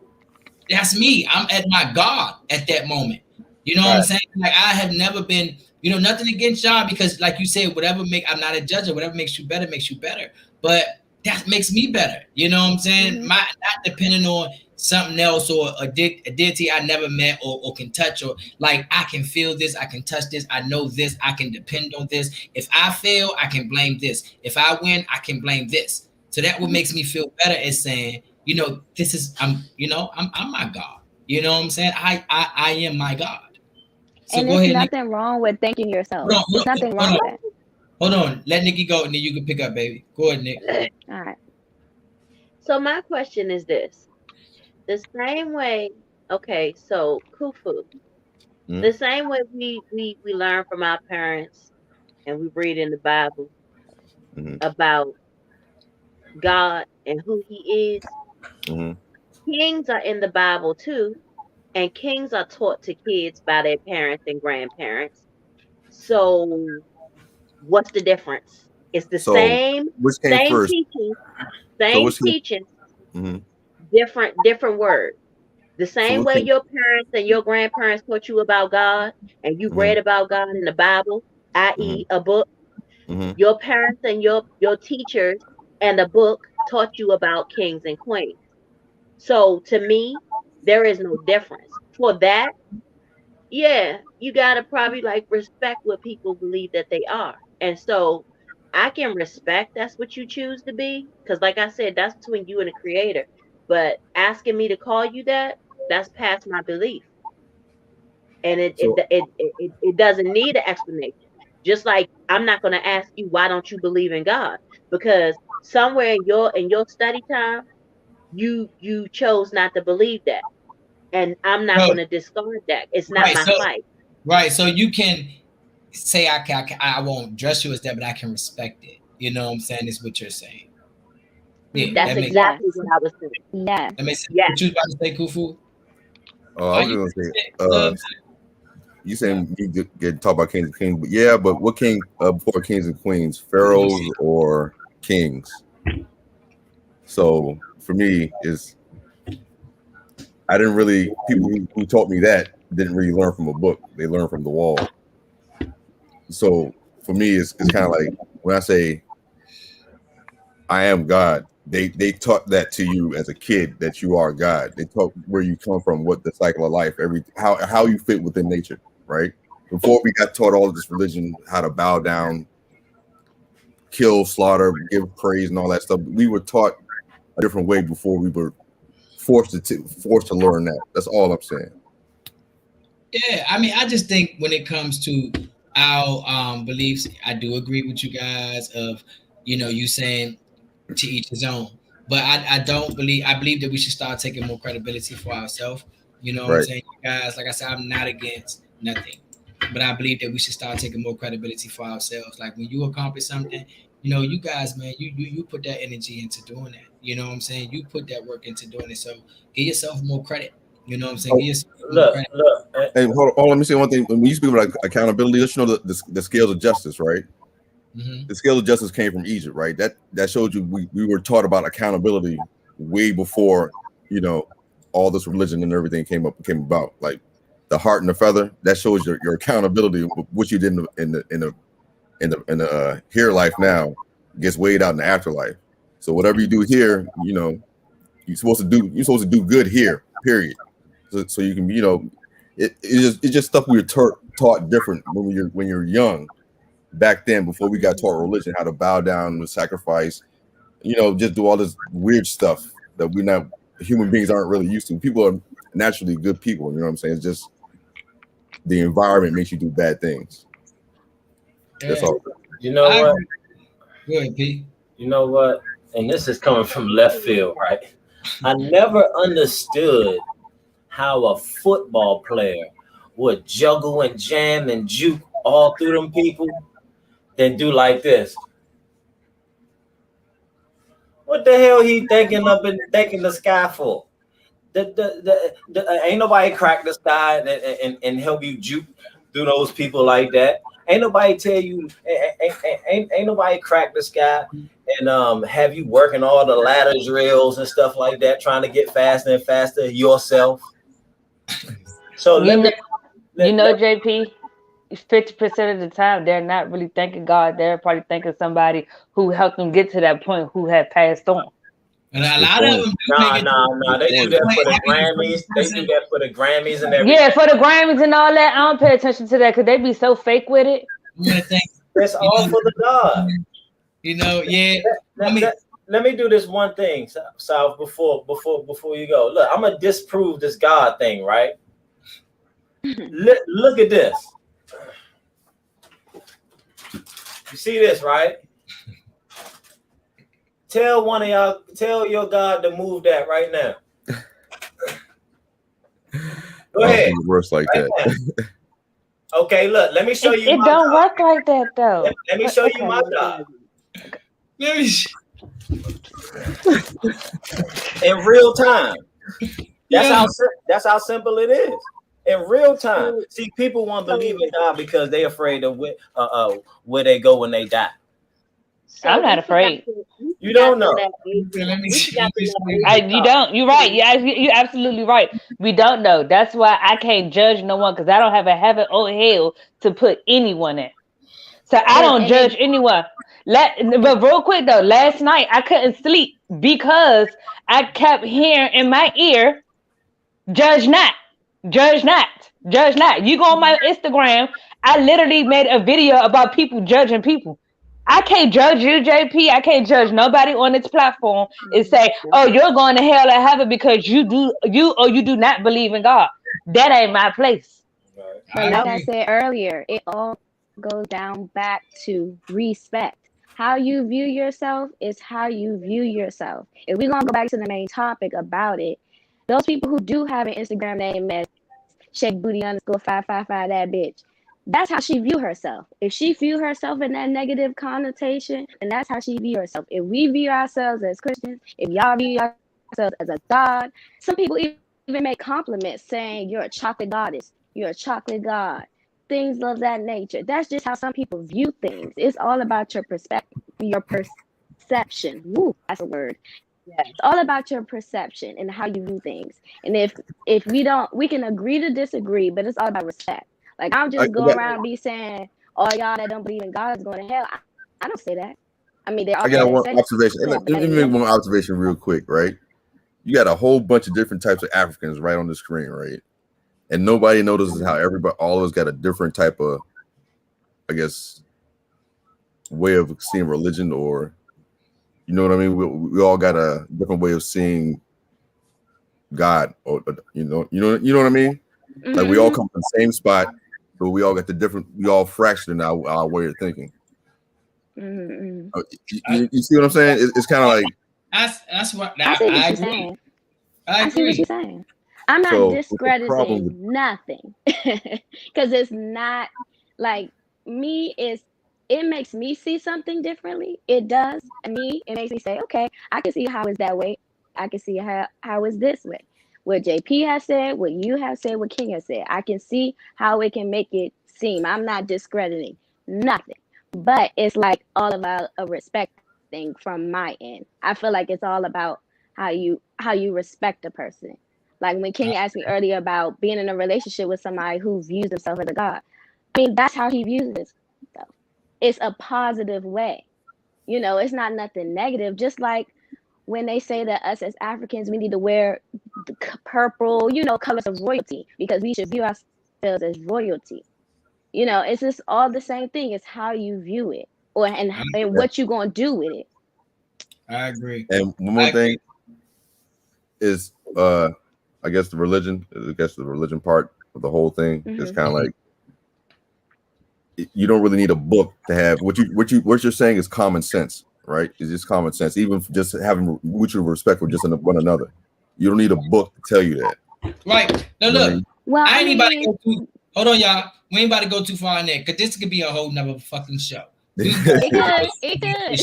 [SPEAKER 1] that's me. I'm at my God at that moment. You know what I'm saying? Like I have never been, you know, nothing against y'all because, like you said, I'm not a judge. Whatever makes you better makes you better. But that makes me better. You know what I'm saying? Not depending on something else or a deity I never met or can touch, or like I can feel this, I can touch this, I know this, I can depend on this. If I fail, I can blame this. If I win, I can blame this. So that what makes me feel better is saying, you know, this is I'm my God. You know what I'm saying? I am my God. So
[SPEAKER 11] and
[SPEAKER 1] go
[SPEAKER 11] there's
[SPEAKER 1] ahead,
[SPEAKER 11] nothing
[SPEAKER 1] Nick.
[SPEAKER 11] wrong with thanking yourself.
[SPEAKER 1] Hold
[SPEAKER 11] There's nothing wrong with that.
[SPEAKER 1] Hold on. Let Nikki go and then you can pick up, baby. Go ahead, Nick.
[SPEAKER 11] All right.
[SPEAKER 12] So my question is this. The same way, okay, so Khufu, the same way we learn from our parents and we read in the Bible about God and who he is. Kings are in the Bible too, and kings are taught to kids by their parents and grandparents. So what's the difference? It's the same
[SPEAKER 10] first?
[SPEAKER 12] teaching, teaching, different word. The same way your parents and your grandparents taught you about God and you read about God in the Bible, i.e. a book, your parents and your teachers and the book taught you about kings and queens. So to me, there is no difference. For that, yeah, you gotta probably like respect what people believe that they are. And so I can respect that's what you choose to be. Because like I said, that's between you and the creator. But asking me to call you that, that's past my belief. And it doesn't need an explanation. Just like I'm not gonna ask you why don't you believe in God? Because somewhere in your study time, you chose not to believe that. And I'm not going to discard that. It's not my fight.
[SPEAKER 1] Right. So you can say I won't dress you as that, but I can respect it. You know what I'm saying? Is what you're saying.
[SPEAKER 12] Yeah, that's exactly what I was saying.
[SPEAKER 11] Yeah.
[SPEAKER 1] That makes sense. What you was about to say, Khufu?
[SPEAKER 10] Oh, I was gonna say, you saying you get talk about kings and queens, but yeah, but what king before kings and queens, pharaohs or kings? So for me, is I didn't really people who taught me that didn't really learn from a book; they learned from the wall. So for me, it's kind of like when I say I am God. They taught that to you as a kid that you are God. They taught where you come from, what the cycle of life, how you fit within nature, right? Before we got taught all of this religion, how to bow down, kill, slaughter, give praise, and all that stuff. We were taught a different way before we were forced to learn that. That's all I'm saying.
[SPEAKER 1] Yeah, I mean, I just think when it comes to our beliefs, I do agree with you guys of, you saying to each his own. But I believe that we should start taking more credibility for ourselves. You know what I'm saying, you guys? Like I said, I'm not against nothing. But I believe that we should start taking more credibility for ourselves. Like when you accomplish something, you guys, man, you put that energy into doing that. You know what I'm saying? You put that work into doing it. So give yourself more credit. You know what I'm saying? Give yourself more credit.
[SPEAKER 10] Hey, hold on, let me say one thing. When you speak about accountability, let's the scales of justice, right? Mm-hmm. The scale of justice came from Egypt, right? That showed you we were taught about accountability way before, all this religion and everything came about. Like the heart and the feather, that shows your accountability, what you did in the here life now. gets weighed out in the afterlife. So whatever you do here, you know, you're supposed to do good here, period. So you can, you know, it's just stuff we were taught different when you're young back then, before we got taught religion, how to bow down and sacrifice, you know, just do all this weird stuff that human beings aren't really used to. People are naturally good people, you know what I'm saying? It's just the environment makes you do bad things. That's all.
[SPEAKER 9] You know what?
[SPEAKER 1] Go ahead, Pete.
[SPEAKER 9] You know what? And this is coming from left field, right? I never understood how a football player would juggle and jam and juke all through them people, then do like this. What the hell he thinking the sky for? Ain't nobody crack the sky and help you juke through those people like that. Ain't nobody tell you, ain't nobody crack the sky and have you working all the ladder drills and stuff like that, trying to get faster and faster yourself. So
[SPEAKER 13] JP, 50% of the time they're not really thanking God. They're probably thanking somebody who helped them get to that point, who had passed on.
[SPEAKER 1] And a lot of them
[SPEAKER 9] they do that for the Grammys. They do that for the Grammys and everything.
[SPEAKER 13] Yeah, for the Grammys and all that. I don't pay attention to that because they be so fake with it.
[SPEAKER 9] That's all for the God.
[SPEAKER 1] You know, yeah.
[SPEAKER 9] Let me do this one thing, South, before you go. Look, I'm gonna disprove this God thing, right? Look at this. You see this, right? Tell your God to move that right now. Go ahead.
[SPEAKER 10] It works like that.
[SPEAKER 9] Okay, look, let me show you.
[SPEAKER 13] It don't work like that though.
[SPEAKER 9] Let me show you my God.
[SPEAKER 1] Let me
[SPEAKER 9] in real time. That's how simple it is. In real time. See, people won't believe in God because they're afraid of where they go when they die.
[SPEAKER 13] I'm not afraid.
[SPEAKER 9] You don't know.
[SPEAKER 13] You don't. You're right. You're absolutely right. We don't know. That's why I can't judge no one because I don't have a heaven or hell to put anyone in. So I don't judge anyone. But real quick though, last night I couldn't sleep because I kept hearing in my ear, "Judge not, judge not, judge not." You go on my Instagram, I literally made a video about people judging people. I can't judge you, JP. I can't judge nobody on this platform and say, "Oh, you're going to hell or heaven because you do not believe in God." That ain't my place.
[SPEAKER 11] But like I said earlier, it all goes down back to respect. How you view yourself is how you view yourself. If we're gonna go back to the main topic about it, those people who do have an Instagram name as Shake Booty _555 that bitch. That's how she view herself. If she view herself in that negative connotation, then that's how she view herself. If we view ourselves as Christians, if y'all view yourselves as a god, some people even make compliments saying you're a chocolate goddess, you're a chocolate god, things of that nature. That's just how some people view things. It's all about your perspective, your perception. Woo, that's a word. Yeah. It's all about your perception and how you view things. And if we can agree to disagree, but it's all about respect. Like, I'm just going around and be saying, all y'all that don't believe in God is going to hell. I don't say that. I mean, I
[SPEAKER 10] got one observation. Let me make one observation real quick, right? You got a whole bunch of different types of Africans right on the screen, right? And nobody notices how all of us got a different type of, I guess, way of seeing religion, or, you know what I mean? We all got a different way of seeing God, or you know what I mean? Mm-hmm. Like, we all come from the same spot, but we all got we all fractured in our way of thinking. Mm-hmm. You see what I'm saying? It's kind of like
[SPEAKER 1] that's what
[SPEAKER 11] I agree. I see what you're saying. I'm not discrediting nothing because it's not like me. It makes me see something differently. It does. It makes me say, okay, I can see how it's that way. I can see how it's this way. What JP has said, what you have said, what King has said. I can see how it can make it seem. I'm not discrediting nothing. But it's like all about a respect thing from my end. I feel like it's all about how you respect a person. Like when King asked me earlier about being in a relationship with somebody who views himself as a god. I mean, that's how he views himself. It's a positive way. You know, it's not nothing negative. Just like when they say that us as Africans, we need to wear the purple, you know, colors of royalty because we should view ourselves as royalty. You know, it's just all the same thing. It's how you view it and what you gonna do with it.
[SPEAKER 1] I agree.
[SPEAKER 10] And one more thing is, I guess the religion part of the whole thing is kind of like, you don't really need a book to have what you're saying is common sense, right? It's just common sense. Even just having mutual respect for just one another. You don't need a book to tell you that.
[SPEAKER 1] Right. Now look,
[SPEAKER 11] well,
[SPEAKER 1] I ain't about to go too. Hold on, y'all. We ain't about to go too far in there because this could be a whole nother fucking show.
[SPEAKER 11] It could.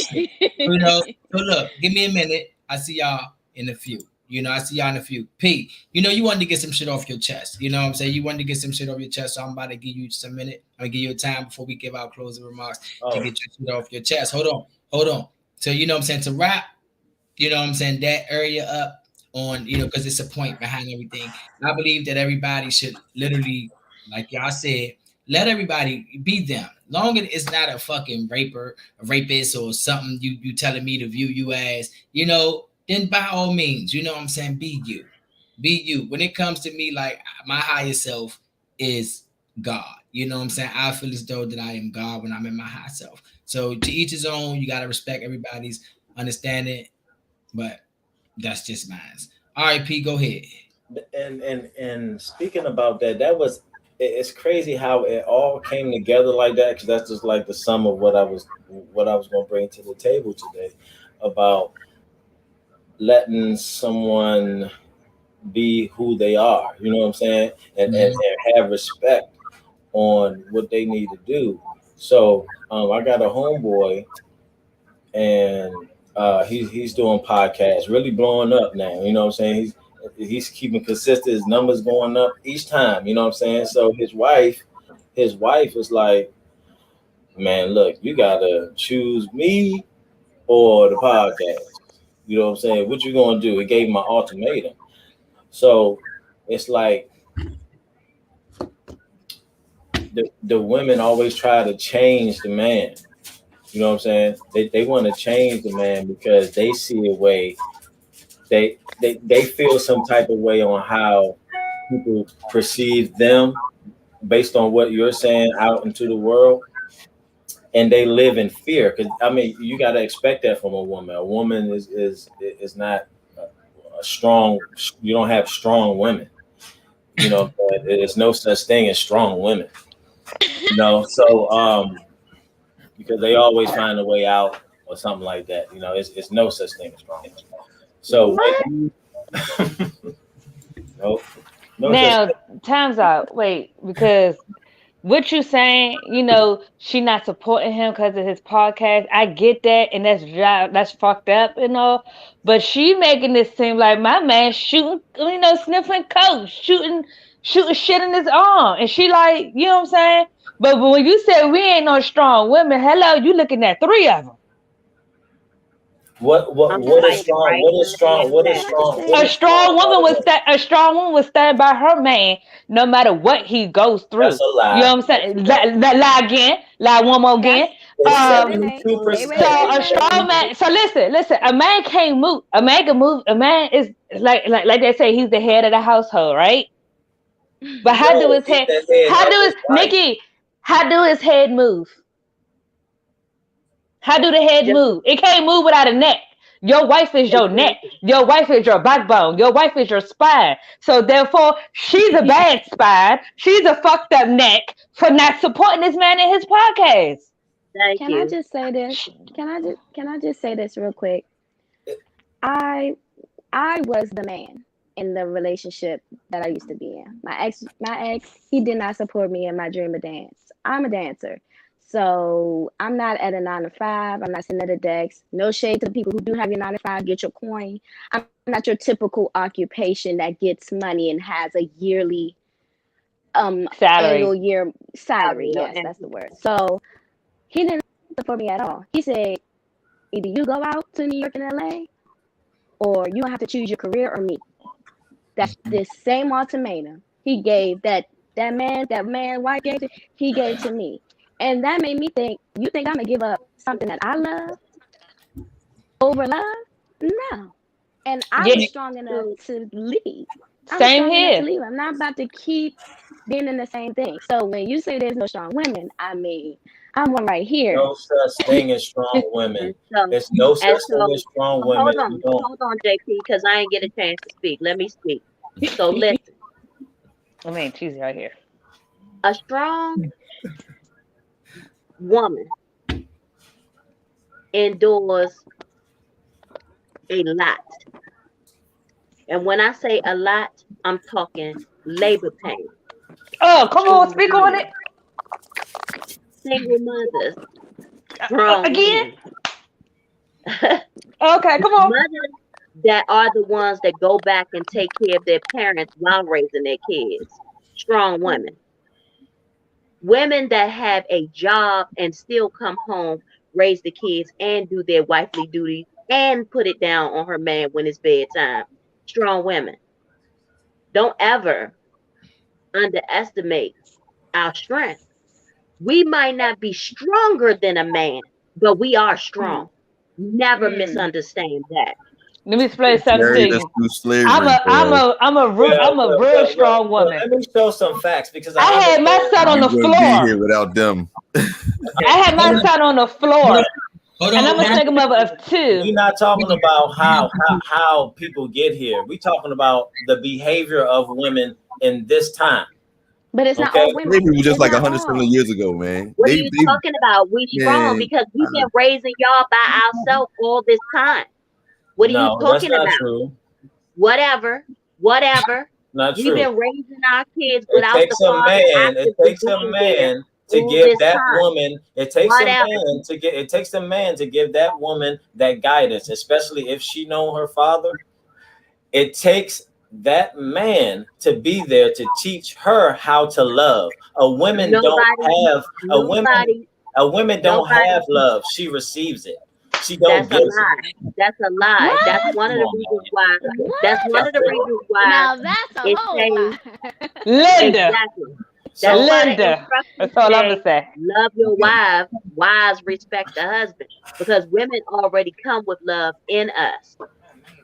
[SPEAKER 1] You know. So look, give me a minute. I see y'all in a few. You know, I see y'all in a few. P, you know, you wanted to get some shit off your chest. You know what I'm saying? You wanted to get some shit off your chest. So I'm about to give you some minute. I'm gonna give you a time before we give our closing remarks to get your shit off your chest. Hold on. So you know what I'm saying? To wrap, you know what I'm saying, that area up on, you know, because it's a point behind everything. And I believe that everybody should literally, like y'all said, let everybody be them. Long as it's not a fucking rapist or something you telling me to view you as, you know, then by all means, you know what I'm saying, be you. Be you. When it comes to me, like my higher self is God. You know what I'm saying? I feel as though that I am God when I'm in my high self. So to each his own, you got to respect everybody's understanding, but that's just mine. All right, P, go ahead.
[SPEAKER 9] And speaking about that was, it's crazy how it all came together like that, because that's just like the sum of what I was going to bring to the table today about letting someone be who they are, you know what I'm saying, and have respect on what they need to do. So I got a homeboy, and he's doing podcasts, really blowing up now. You know what I'm saying? He's keeping consistent. His numbers going up each time. You know what I'm saying? So his wife is like, man, look, you gotta choose me or the podcast. You know what I'm saying? What you gonna do? He gave him an ultimatum. So it's like the women always try to change the man. You know what I'm saying? They want to change the man because they see a way. They feel some type of way on how people perceive them based on what you're saying out into the world. And they live in fear, because I mean, you got to expect that from a woman. A woman is not a strong. You don't have strong women. You know, there's no such thing as strong women. You know, so because they always find a way out or something like that. You know, it's no such thing as strong women. So no
[SPEAKER 13] now time's out. Wait, because what you saying, you know, she not supporting him because of his podcast. I get that, and that's fucked up and all. But she making this seem like my man shooting, you know, sniffing coke, shooting shit in his arm, and she like, you know what I'm saying? But when you said we ain't no strong women, hello, you looking at 3 of them.
[SPEAKER 9] What is strong?
[SPEAKER 13] A strong woman would stand by her man no matter what he goes through.
[SPEAKER 9] That's a lie.
[SPEAKER 13] You know what I'm saying? Lie again. Lie one more again. So a strong man. So listen. A man can't move. A man can move. A man is like they say, he's the head of the household, right? But how do his head move? How do the head move? It can't move without a neck. Your wife is your neck. Your wife is your backbone. Your wife is your spine. So therefore, she's a bad spine. She's a fucked up neck for not supporting this man in his podcast.
[SPEAKER 11] Can I just say this? Can I just say this real quick? I was the man in the relationship that I used to be in. My ex, he did not support me in my dream of dance. I'm a dancer. So I'm not at a 9 to 5. I'm not sitting at a desk. No shade to the people who do have your 9 to 5, get your coin. I'm not your typical occupation that gets money and has a yearly annual year salary. Yes, that's the word. So he didn't support me at all. He said, either you go out to New York and LA, or you don't have to choose your career or me. That's the same ultimatum he gave that man wife gave to, he gave to me. And that made me think, you think I'm gonna give up something that I love over love? No. And I was strong enough to leave.
[SPEAKER 13] Same here.
[SPEAKER 11] I'm not about to keep being in the same thing. So when you say there's no strong women, I mean, I'm one right here.
[SPEAKER 9] No such thing as strong women. There's no such thing as strong women.
[SPEAKER 12] Hold on, JP, because I ain't get a chance to speak. Let me speak. So listen.
[SPEAKER 13] I mean, she's right here.
[SPEAKER 12] A strong woman endures a lot. And when I say a lot, I'm talking labor pain.
[SPEAKER 13] Oh, come on, speak on it.
[SPEAKER 12] Single mothers. Strong
[SPEAKER 13] again? Okay, come on.
[SPEAKER 12] Mothers that are the ones that go back and take care of their parents while raising their kids. Strong women. Women that have a job and still come home, raise the kids, and do their wifely duty, and put it down on her man when it's bedtime. Strong women. Don't ever underestimate our strength. We might not be stronger than a man, but we are strong. Never misunderstand that.
[SPEAKER 13] Let me explain something to you. I'm a real strong woman.
[SPEAKER 9] Let me show some facts because
[SPEAKER 13] I had my son on the
[SPEAKER 10] You wouldn't be
[SPEAKER 13] floor.
[SPEAKER 10] here without them.
[SPEAKER 13] I had my son on the floor. And I'm a single mother of 2.
[SPEAKER 9] We're not talking about how people get here. We're talking about the behavior of women in this time.
[SPEAKER 11] But it's not all women.
[SPEAKER 10] Maybe it was just like 170 years ago, man.
[SPEAKER 12] What are you talking about? We strong because we've been raising y'all by ourselves all this time. What are you talking about?
[SPEAKER 9] True.
[SPEAKER 12] Whatever.
[SPEAKER 9] Not
[SPEAKER 12] We've
[SPEAKER 9] true.
[SPEAKER 12] been raising our kids without
[SPEAKER 9] It takes
[SPEAKER 12] the
[SPEAKER 9] a man. It takes a man to give that woman. It takes a man to give that woman that guidance, especially if she know her father. It takes that man to be there to teach her how to love. A woman don't have love. She receives it. She don't give it.
[SPEAKER 12] That's a lie. What? That's one of the reasons why.
[SPEAKER 11] What?
[SPEAKER 12] That's one of the reasons why.
[SPEAKER 11] Now that's a whole lie.
[SPEAKER 13] Linda.
[SPEAKER 12] Exactly.
[SPEAKER 13] So Linda. That's all I'm gonna say.
[SPEAKER 12] Love your wives. Wives respect the husband because women already come with love in us.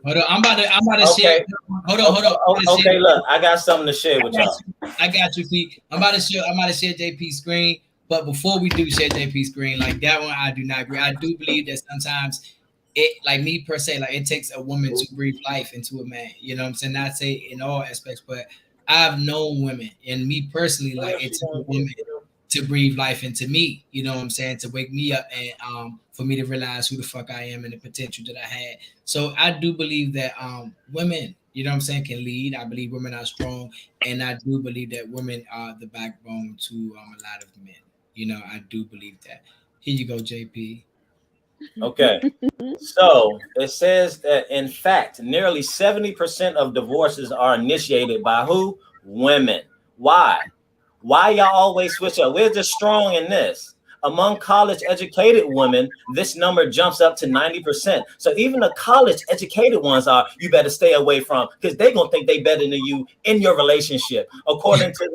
[SPEAKER 1] Hold on, I'm about to share. Hold on.
[SPEAKER 9] Okay, look, I got something to share with y'all.
[SPEAKER 1] I got you, Pete. I'm about to share JP's screen, but before we do share JP's screen, like that one, I do not agree. I do believe that sometimes it, like me per se, like it takes a woman to breathe life into a man. You know what I'm saying? Not say in all aspects, but I've known women, and me personally, like it took a woman to breathe life into me. You know what I'm saying? To wake me up and for me to realize who the fuck I am and the potential that I had. So I do believe that women, you know what I'm saying, can lead. I believe women are strong, and I do believe that women are the backbone to a lot of men. You know, I do believe that. Here you go, JP.
[SPEAKER 9] Okay. So it says that in fact, nearly 70% of divorces are initiated by who? Women. Why? Why y'all always switch up? We're just strong in this. Among college-educated women, this number jumps up to 90%. So even the college-educated ones are, you better stay away from, because they're gonna think they better than you in your relationship, according to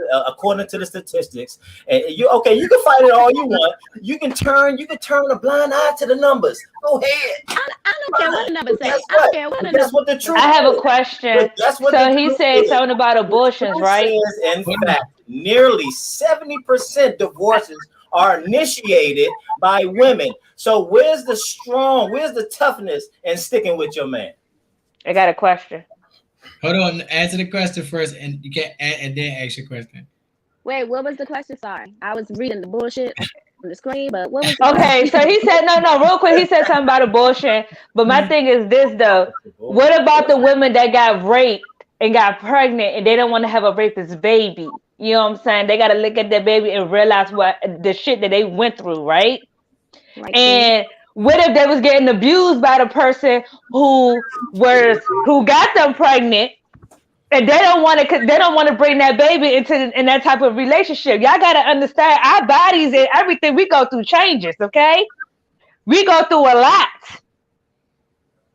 [SPEAKER 9] the statistics. And you can fight it all you want. You can turn a blind eye to the numbers. Go ahead.
[SPEAKER 11] I don't care what the numbers say. I don't care what the numbers.
[SPEAKER 9] That's what the truth.
[SPEAKER 13] I have a question. So he said something about abortions, right?
[SPEAKER 9] In fact, nearly 70% divorces are initiated by women. So where's the toughness in sticking with your man?
[SPEAKER 13] I got a question.
[SPEAKER 1] Hold on, answer the question first, and you can't, and then ask your question.
[SPEAKER 11] Wait, what was the question? Sorry, I was reading the bullshit on the screen, but what was the
[SPEAKER 13] okay? So he said no, real quick. He said something about abortion, but my thing is this though: what about the women that got raped and got pregnant and they don't want to have a rapist baby? You know what I'm saying? They got to look at their baby and realize what the shit that they went through, right? And what if they was getting abused by the person who got them pregnant, and they don't want to bring that baby in that type of relationship? Y'all got to understand, our bodies and everything we go through changes. Okay, we go through a lot.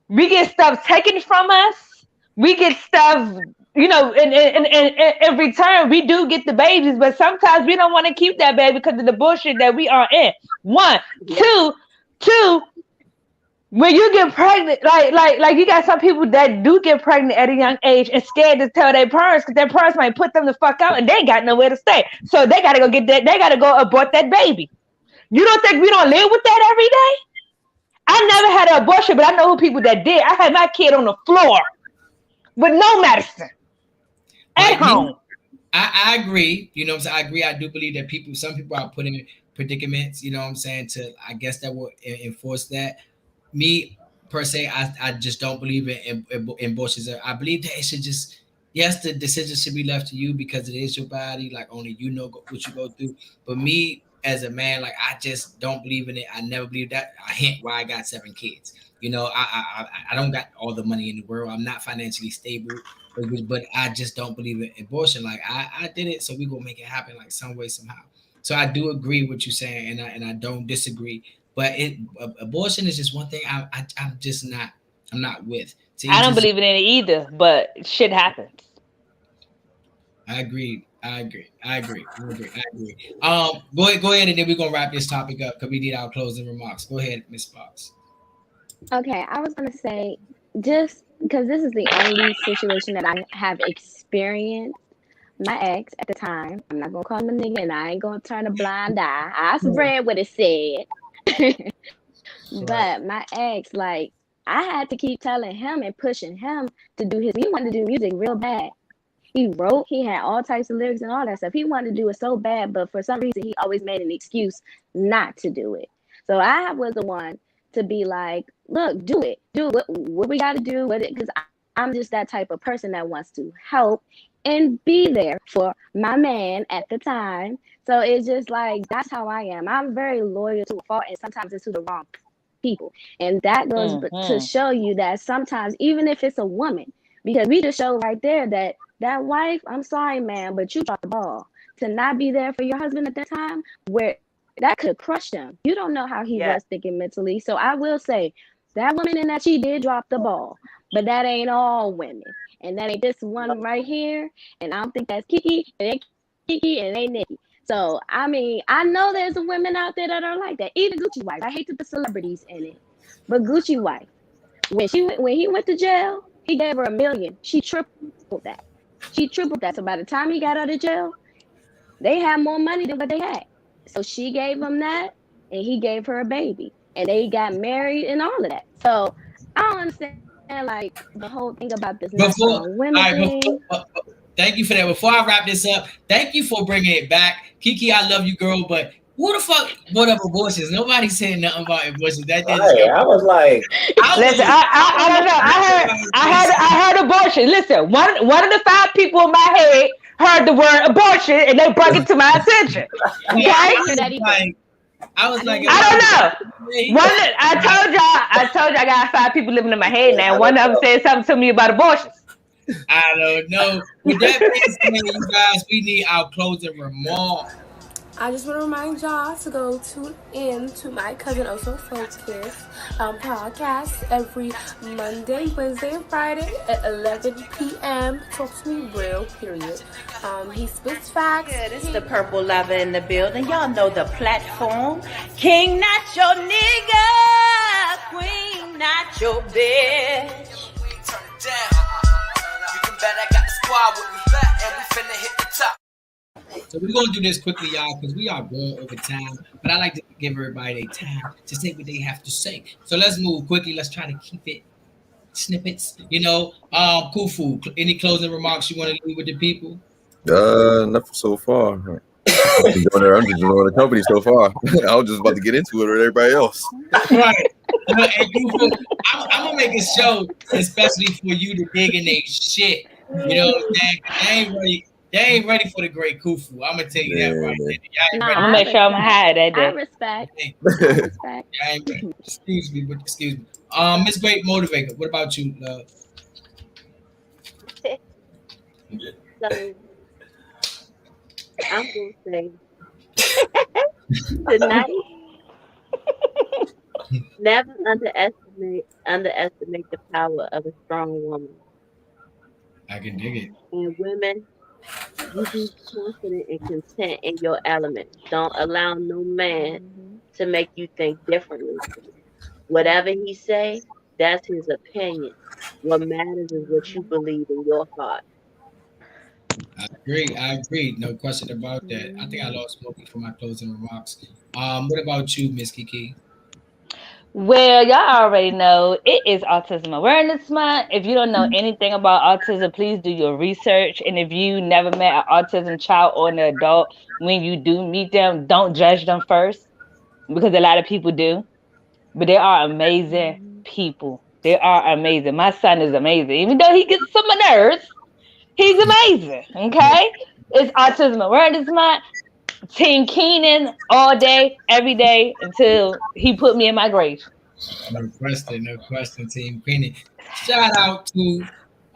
[SPEAKER 13] We get stuff taken from us. We get stuff. You know, in return, we do get the babies, but sometimes we don't want to keep that baby because of the bullshit that we are in. One, two. when you get pregnant, like you got some people that do get pregnant at a young age and scared to tell their parents because their parents might put them the fuck out and they got nowhere to stay. So they gotta go get that. They gotta go abort that baby. You don't think we don't live with that every day? I never had an abortion, but I know who people that did. I had my kid on the floor with no medicine at home.
[SPEAKER 1] I agree. You know what I'm saying? I agree. I do believe that some people are put in predicaments, you know what I'm saying, to, I guess that will enforce that. Me, per se, I just don't believe in abortions. I believe that it should just, yes, the decision should be left to you because it is your body. Like, only you know what you go through. But me, as a man, like, I just don't believe in it. I never believed that. I hint why I got 7 kids. You know, I don't got all the money in the world. I'm not financially stable, but I just don't believe in abortion. Like, I did it, so we gonna make it happen, like, some way, somehow. So I do agree with what you're saying, and I don't disagree. But abortion is just one thing I'm just not. I'm not with. So
[SPEAKER 13] I don't believe in it either, but shit happens.
[SPEAKER 1] I agree. Go ahead, and then we're gonna wrap this topic up because we need our closing remarks. Go ahead, Miss Fox.
[SPEAKER 11] Okay, I was gonna say, just because this is the only situation that I have experienced. My ex at the time, I'm not gonna call him a nigga, and I ain't gonna turn a blind eye. I read what it said. But my ex, like, I had to keep telling him and pushing him to do he wanted to do music real bad. He wrote, he had all types of lyrics and all that stuff. He wanted to do it so bad, but for some reason he always made an excuse not to do it. So I was the one to be like, look, do it. Do what we gotta do with it, because I'm just that type of person that wants to help and be there for my man at the time. So it's just like, that's how I am. I'm very loyal to a fault, and sometimes it's to the wrong people. And that goes to show you that sometimes, even if it's a woman, because we just show right there that wife, I'm sorry, man, but you dropped the ball to not be there for your husband at that time, where that could crush him. You don't know how he was thinking mentally. So I will say that woman in that she did drop the ball, but that ain't all women. And that ain't this one right here. And I don't think that's Kiki. It ain't Kiki and it ain't Nikki. So, I mean, I know there's women out there that are like that. Even Gucci wife. I hate to put celebrities in it. But Gucci wife, when he went to jail, he gave her $1 million. She tripled that. So by the time he got out of jail, they had more money than what they had. So she gave him that, and he gave her a baby. And they got married and all of that. So I don't understand, like, the whole thing about this women thing.
[SPEAKER 1] Thank you for that. Before I wrap this up, thank you for bringing it back. Kiki, I love you, girl, but who the fuck brought up abortions? Nobody said nothing about abortions.
[SPEAKER 9] I was like,
[SPEAKER 13] listen, I don't know. I heard abortion. Listen, one of the 5 people in my head heard the word abortion, and they brought it to my attention. Okay?
[SPEAKER 1] I was like,
[SPEAKER 13] I don't know. I told you I got 5 people living in my head now. One of them said something to me about abortions.
[SPEAKER 1] I don't know. With that being said, you guys, we need our closing remarks.
[SPEAKER 15] I just want to remind y'all to go tune in to my Cousin Oso Focus podcast every Monday, Wednesday, and Friday at 11 p.m. Talk to me real, period. He spits facts.
[SPEAKER 12] Good, it's the Purple Lover in the building. Y'all know the platform. King, not your nigga. Queen, not your bitch.
[SPEAKER 3] Turn it down. You can bet I got the squad with me, and we finna hit the top.
[SPEAKER 1] So we're going to do this quickly, y'all, because we are going over time. But I like to give everybody their time to say what they have to say. So let's move quickly. Let's try to keep it snippets. You know, Kufu, any closing remarks you want to leave with the people?
[SPEAKER 10] Nothing so far. I'm just enjoying the company so far. I was just about to get into it with everybody else.
[SPEAKER 1] Right. You know, and Kufu, I'm going to make a show especially for you to dig in their shit. You know what I'm saying? They ain't ready for the great Kufu. I'm gonna tell you that right there.
[SPEAKER 13] I'm gonna make sure I'm high that day.
[SPEAKER 11] I respect.
[SPEAKER 1] Excuse me. Miss Great Motivator, what about you, love?
[SPEAKER 12] So, I'm gonna say tonight, never underestimate the power of a strong woman.
[SPEAKER 1] I can dig it.
[SPEAKER 12] And women, you be confident and content in your element. Don't allow no man to make you think differently. Whatever he say, that's his opinion. What matters is what you believe in your heart.
[SPEAKER 1] I agree. No question about that. I think I lost Smokey for my closing remarks. What about you, Miss Kiki?
[SPEAKER 13] Well, y'all already know it is Autism Awareness Month. If you don't know anything about autism, please do your research. And if you never met an autism child or an adult, when you do meet them, don't judge them first, because a lot of people do. But they are amazing people. They are amazing. My son is amazing. Even though he gets some nerves, he's amazing. Okay? It's Autism Awareness Month. Team Keenan all day, every day until he put me in my grave.
[SPEAKER 1] No question, Team Keenan. Shout out to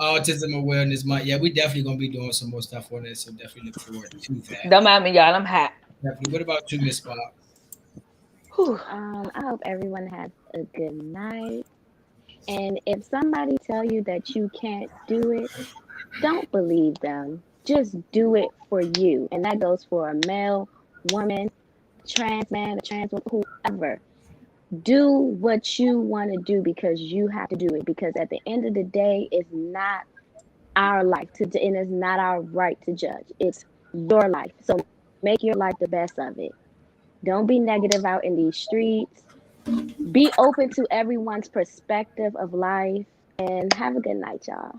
[SPEAKER 1] Autism Awareness Month. Yeah, we definitely gonna be doing some more stuff on this, so definitely look forward to that.
[SPEAKER 13] Don't mind me, y'all. I'm hot.
[SPEAKER 1] Definitely. What about you, Miss Bob?
[SPEAKER 11] I hope everyone has a good night. And if somebody tell you that you can't do it, don't believe them. Just do it for you. And that goes for a male, woman, trans man, a trans woman, whoever. Do what you want to do because you have to do it. Because at the end of the day, it's not our life and it's not our right to judge. It's your life. So make your life the best of it. Don't be negative out in these streets. Be open to everyone's perspective of life. And have a good night, y'all.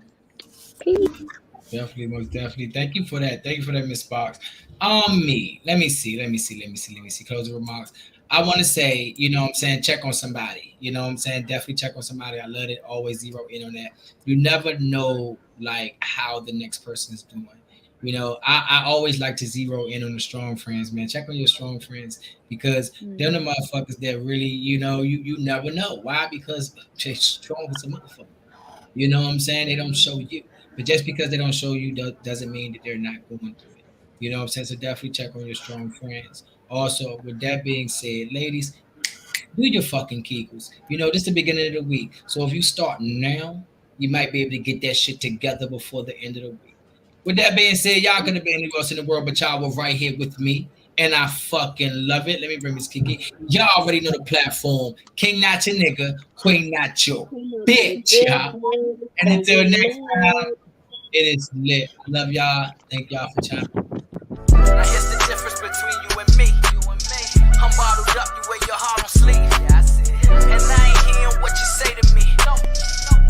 [SPEAKER 11] Peace.
[SPEAKER 1] Definitely, most definitely. Thank you for that. Thank you for that, Miss Box. Me. Let me see. Closing remarks. I want to say, you know what I'm saying, check on somebody. You know what I'm saying? Definitely check on somebody. I love it. Always zero in on that. You never know, like, how the next person is doing. You know, I always like to zero in on the strong friends, man. Check on your strong friends because they're the motherfuckers that really, you know, you never know. Why? Because they're strong as a motherfucker. You know what I'm saying? They don't show you. But just because they don't show you doesn't mean that they're not going through it. You know what I'm saying? So definitely check on your strong friends. Also, with that being said, ladies, do your fucking Kegels. You know, this is the beginning of the week. So if you start now, you might be able to get that shit together before the end of the week. With that being said, y'all could have been anywhere else in the world, but y'all were right here with me. And I fucking love it. Let me bring Miss Kiki. Y'all already know the platform. King not your nigga, queen not your bitch, y'all. And until next time, it is lit. I love y'all. Thank y'all for chiming.
[SPEAKER 3] Now here's the difference between you and me. I'm bottled up, you wear your heart on sleeve. And I ain't hearing what you say to me.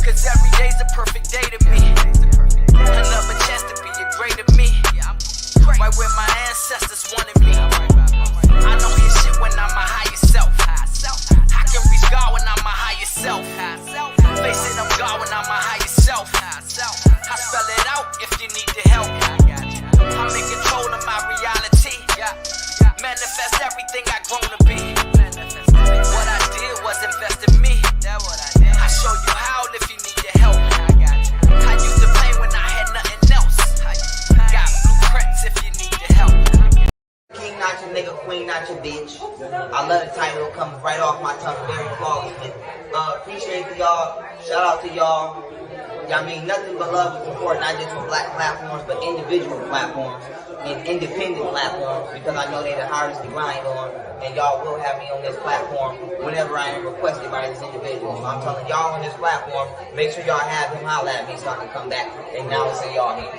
[SPEAKER 3] Cause every day's a perfect day to me. Another chance to be a greater me. Right where my ancestors wanted me. I don't hear shit when I'm my higher self. I can reach God when I'm my higher self. Facing I'm God when I'm my higher self. I spell it out if you need the help. I'm in control of my reality. Manifest everything I grown to be. What I did was invest in me. I show you how if you need the help. I used the pain when I had nothing else. Got blueprints if you need the help.
[SPEAKER 16] King not your nigga, queen not your bitch. I love the title, it comes right off my tongue very flawlessly. Appreciate y'all. Shout out to y'all. Y'all mean nothing but love and support, not just for black platforms, but individual platforms and independent platforms, because I know they're the hardest to grind on, and y'all will have me on this platform whenever I am requested by this individual. So I'm telling y'all on this platform, make sure y'all have him holler at me so I can come back and now say y'all here.